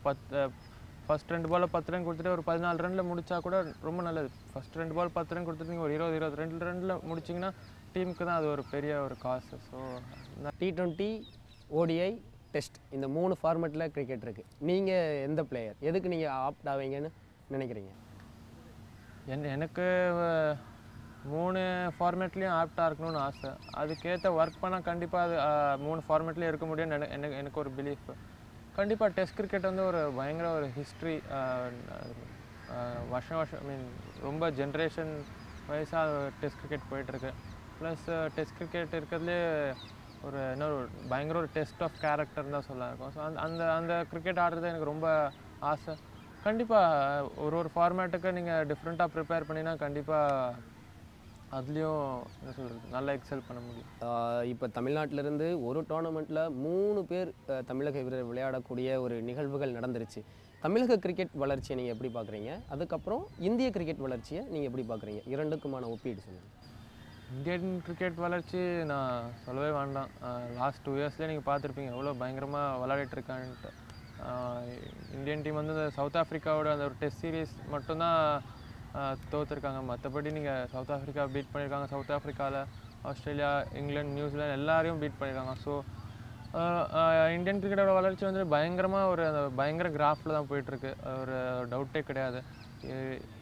ஃபஸ்ட் 2 பாலில் 10 ரன் கொடுத்துட்டு ஒரு 14 ரனில் முடித்தா கூட ரொம்ப நல்லது. ஃபஸ்ட் 2 பால் 10 ரன் கொடுத்துட்டு நீங்கள் ஒரு 22 ரனில் முடிச்சிங்கன்னா டீமுக்கு தான் அது ஒரு பெரிய ஒரு காசு. ஸோ T20, ODI, டெஸ்ட் இந்த 3 ஃபார்மேட்டில் கிரிக்கெட் இருக்குது. நீங்கள் எந்த பிளேயர், எதுக்கு நீங்கள் ஆப்ட் ஆவீங்கன்னு நினைக்கிறீங்க? எனக்கு 3 ஃபார்மேட்லேயும் ஆப்டாக இருக்கணும்னு ஆசை. அதுக்கேற்ற ஒர்க் பண்ணால் கண்டிப்பாக அது 3 ஃபார்மேட்லேயும் இருக்க முடியும்னு எனக்கு ஒரு பிலீஃப். கண்டிப்பாக டெஸ்ட் கிரிக்கெட் வந்து ஒரு பயங்கர ஒரு ஹிஸ்ட்ரி. வருஷம் ரொம்ப ஜென்ரேஷன் வைஸாக டெஸ்ட் கிரிக்கெட் போயிட்டுருக்கு. ப்ளஸ் டெஸ்ட் கிரிக்கெட் இருக்கிறதுலே இன்னொரு பயங்கர ஒரு டெஸ்ட் ஆஃப் கேரக்டர் தான் சொல்ல இருக்கும். ஸோ அந்த கிரிக்கெட் ஆடுறது எனக்கு ரொம்ப ஆசை. கண்டிப்பாக ஒரு ஃபார்மேட்டுக்கு நீங்கள் டிஃப்ரெண்ட்டாக ப்ரிப்பேர் பண்ணினா கண்டிப்பாக அதுலேயும் என்ன சொல்கிறது நல்லா எக்ஸல் பண்ண முடியும். இப்போ தமிழ்நாட்டிலேருந்து ஒரு டோர்னமெண்ட்டில் 3 பேர் தமிழக வீரர் விளையாடக்கூடிய ஒரு நிகழ்வுகள் நடந்துருச்சு. தமிழக கிரிக்கெட் வளர்ச்சியை நீங்கள் எப்படி பார்க்குறீங்க, அதுக்கப்புறம் இந்திய கிரிக்கெட் வளர்ச்சியை நீங்கள் எப்படி பார்க்குறீங்க, இரண்டுக்குமான ஒப்பீடு சொல்லுங்கள். இந்தியன் கிரிக்கெட் வளர்ச்சி நான் சொல்லவே வேண்டாம். லாஸ்ட் 2 இயர்ஸ்லேயே நீங்கள் பார்த்துருப்பீங்க எவ்வளோ பயங்கரமாக விளையாடிட்டு இருக்கான்ட்டு. இந்தியன் டீம் வந்து இந்த சவுத் ஆஃப்ரிக்காவோட அந்த ஒரு டெஸ்ட் சீரீஸ் மட்டும்தான் தோற்றுருக்காங்க. மற்றபடி நீங்கள் சவுத் ஆஃப்ரிக்கா பீட் பண்ணியிருக்காங்க, சவுத் ஆஃப்ரிக்காவில் ஆஸ்திரேலியா, இங்கிலாந்து, நியூசிலாந்து எல்லாரையும் பீட் பண்ணியிருக்காங்க. ஸோ இந்தியன் கிரிக்கெட்டோட வளர்ச்சி வந்து பயங்கரமாக ஒரு அந்த பயங்கர கிராஃபில் தான் போயிட்டுருக்கு, ஒரு டவுட்டே கிடையாது.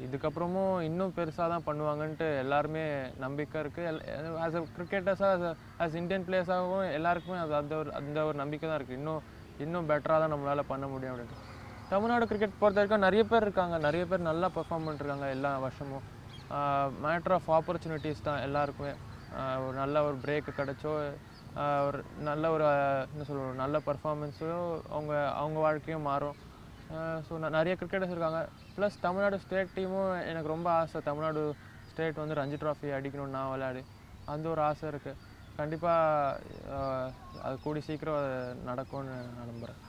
இதுக்கப்புறமும் இன்னும் பெருசாக தான் பண்ணுவாங்கன்ட்டு எல்லாருமே நம்பிக்கை இருக்குது. ஆஸ் அ கிரிக்கெட்டர்ஸாக ஆஸ் இந்தியன் பிளேயர்ஸாகவும் எல்லாருக்குமே அந்த ஒரு நம்பிக்கை தான் இருக்குது. இன்னும் பெட்டராக தான் நம்மளால் பண்ண முடியும் அப்படின்ட்டு. தமிழ்நாடு கிரிக்கெட் பொறுத்த வரைக்கும் நிறைய பேர் இருக்காங்க, நிறைய பேர் நல்லா பெர்ஃபார்ம் பண்ணிருக்காங்க எல்லா வருஷமும். மேட்டர் ஆஃப் ஆப்பர்ச்சுனிட்டிஸ் தான் எல்லாருக்குமே. ஒரு நல்ல ஒரு பிரேக்கு கிடச்சோ, ஒரு நல்ல ஒரு என்ன சொல்லுவோம் நல்ல பர்ஃபார்மன்ஸோ அவங்க வாழ்க்கையும் மாறும். ஸோ நிறைய கிரிக்கெட்டர்ஸ் இருக்காங்க. ப்ளஸ் தமிழ்நாடு ஸ்டேட் டீமும் எனக்கு ரொம்ப ஆசை. தமிழ்நாடு ஸ்டேட் வந்து ரஞ்சி ட்ராஃபி அடிக்கணும்னு நான் விளையாடி அந்த ஒரு ஆசை இருக்குது. கண்டிப்பாக அது கூடி சீக்கிரம் நடக்கும்னு நான் நம்புகிறேன்.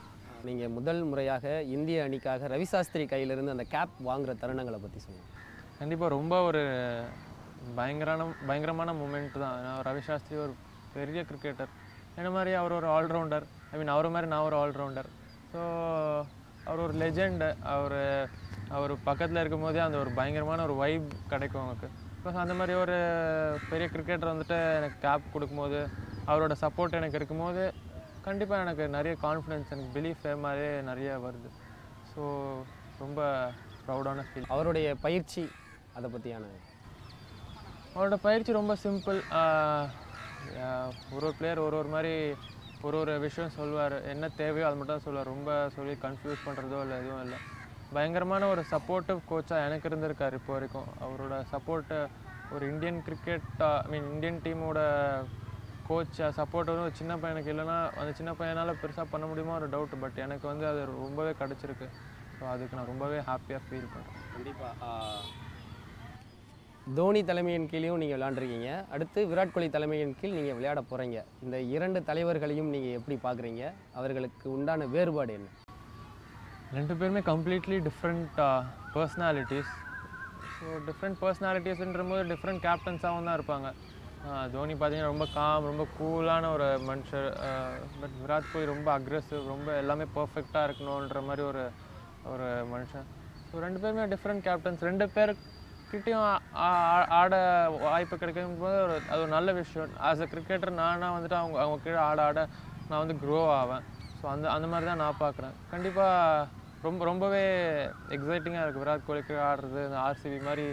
நீங்கள் முதல் முறையாக இந்திய அணிக்காக ரவி சாஸ்திரி கையிலிருந்து அந்த கேப் வாங்குகிற தருணங்களை பற்றி சொல்லுங்கள். கண்டிப்பாக ரொம்ப ஒரு பயங்கரமான மூமெண்ட் தான். ரவி சாஸ்திரி ஒரு பெரிய கிரிக்கெட்டர், என்ன மாதிரி அவர் ஒரு ஆல்ரவுண்டர். அவரை மாதிரி நான் ஒரு ஆல்ரவுண்டர். ஸோ அவர் ஒரு லெஜெண்டு. அவர் பக்கத்தில் இருக்கும் போதே அந்த ஒரு பயங்கரமான ஒரு வைப் கிடைக்கும் அவங்களுக்கு. ப்ளஸ் அந்த மாதிரி ஒரு பெரிய கிரிக்கெட்டர் வந்துட்டு எனக்கு கேப் கொடுக்கும்போது, அவரோட சப்போர்ட் எனக்கு இருக்கும்போது கண்டிப்பாக எனக்கு நிறைய கான்ஃபிடென்ஸ், எனக்கு பிலீஃப் மாதிரியே நிறைய வருது. ஸோ ரொம்ப ப்ரௌடான ஃபீல். அவருடைய பயிற்சி அதை பற்றியான அவரோட பயிற்சி ரொம்ப சிம்பிள். ஒரு பிளேயர் ஒரு மாதிரி ஒரு விஷயம் சொல்லுவார், என்ன தேவையோ அது மட்டும் தான் சொல்லுவார். ரொம்ப சொல்லி கன்ஃபியூஸ் பண்ணுறதோ இல்லை எதுவும் இல்லை. பயங்கரமான ஒரு சப்போர்ட்டிவ் கோச்சாக எனக்கு இருந்திருக்கார் இப்போ வரைக்கும். அவரோட சப்போர்ட்டு ஒரு இந்தியன் கிரிக்கெட் இந்தியன் டீமோட கோச் சப்போர்ட் வந்து ஒரு சின்ன பையனுக்கு இல்லைன்னா அந்த சின்ன பையனால் பெருசாக பண்ண முடியுமா ஒரு டவுட். பட் எனக்கு வந்து அது ரொம்பவே கிடச்சிருக்கு. ஸோ அதுக்கு நான் ரொம்பவே ஹாப்பியாக ஃபீல் பண்ணுறேன். கண்டிப்பாக தோனி தலைமையின் கீழேயும் நீங்கள் விளையாண்டுருக்கீங்க, அடுத்து விராட் கோலி தலைமையின் கீழ் நீங்கள் விளையாட போகிறீங்க. இந்த 2 தலைவர்களையும் நீங்கள் எப்படி பார்க்குறீங்க, அவர்களுக்கு உண்டான வேறுபாடு என்ன? 2 பேருமே completely different personalities. So different பர்சனாலிட்டிஸ்ன்ற போது டிஃப்ரெண்ட் கேப்டன்ஸாகவும் தான் இருப்பாங்க. தோனி பார்த்தீங்கன்னா ரொம்ப காம், ரொம்ப கூலான ஒரு மனுஷர். பட் விராட் கோலி ரொம்ப அக்ரெசிவ், ரொம்ப எல்லாமே பர்ஃபெக்டாக இருக்கணுன்ற மாதிரி ஒரு மனுஷன். ஸோ 2 பேருமே டிஃப்ரெண்ட் கேப்டன்ஸ். 2 பேர்கிட்டையும் ஆட வாய்ப்பு கிடைக்கும் போது அது ஒரு நல்ல விஷயம். ஆஸ் அ கிரிக்கெட்டர் நானாக வந்துட்டு அவங்க கீழே ஆட நான் வந்து க்ரோ ஆவேன். ஸோ அந்த மாதிரி தான் நான் பார்க்குறேன். கண்டிப்பாக ரொம்பவே எக்ஸைட்டிங்காக இருக்குது விராட் கோலிக்கு ஆடுறது. இந்த ஆர்சிபி மாதிரி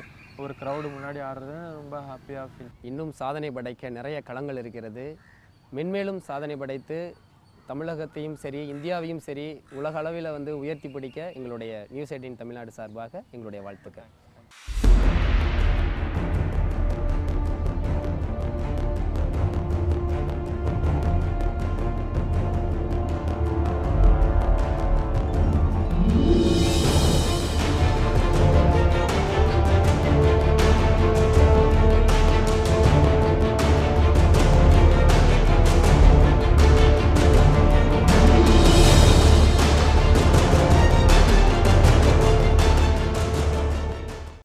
ஒரு க்ரௌடு முன்னாடி ஆடுறது ரொம்ப ஹாப்பியாக ஃபீல். இன்னும் சாதனை படைக்க நிறைய களங்கள் இருக்கிறது. மென்மேலும் சாதனை படைத்து தமிழகத்தையும் சரி இந்தியாவையும் சரி உலக அளவில் வந்து உயர்த்தி பிடிக்க எங்களுடைய நியூஸ் 18 தமிழ்நாடு சார்பாக எங்களுடைய வாழ்த்துக்கள்.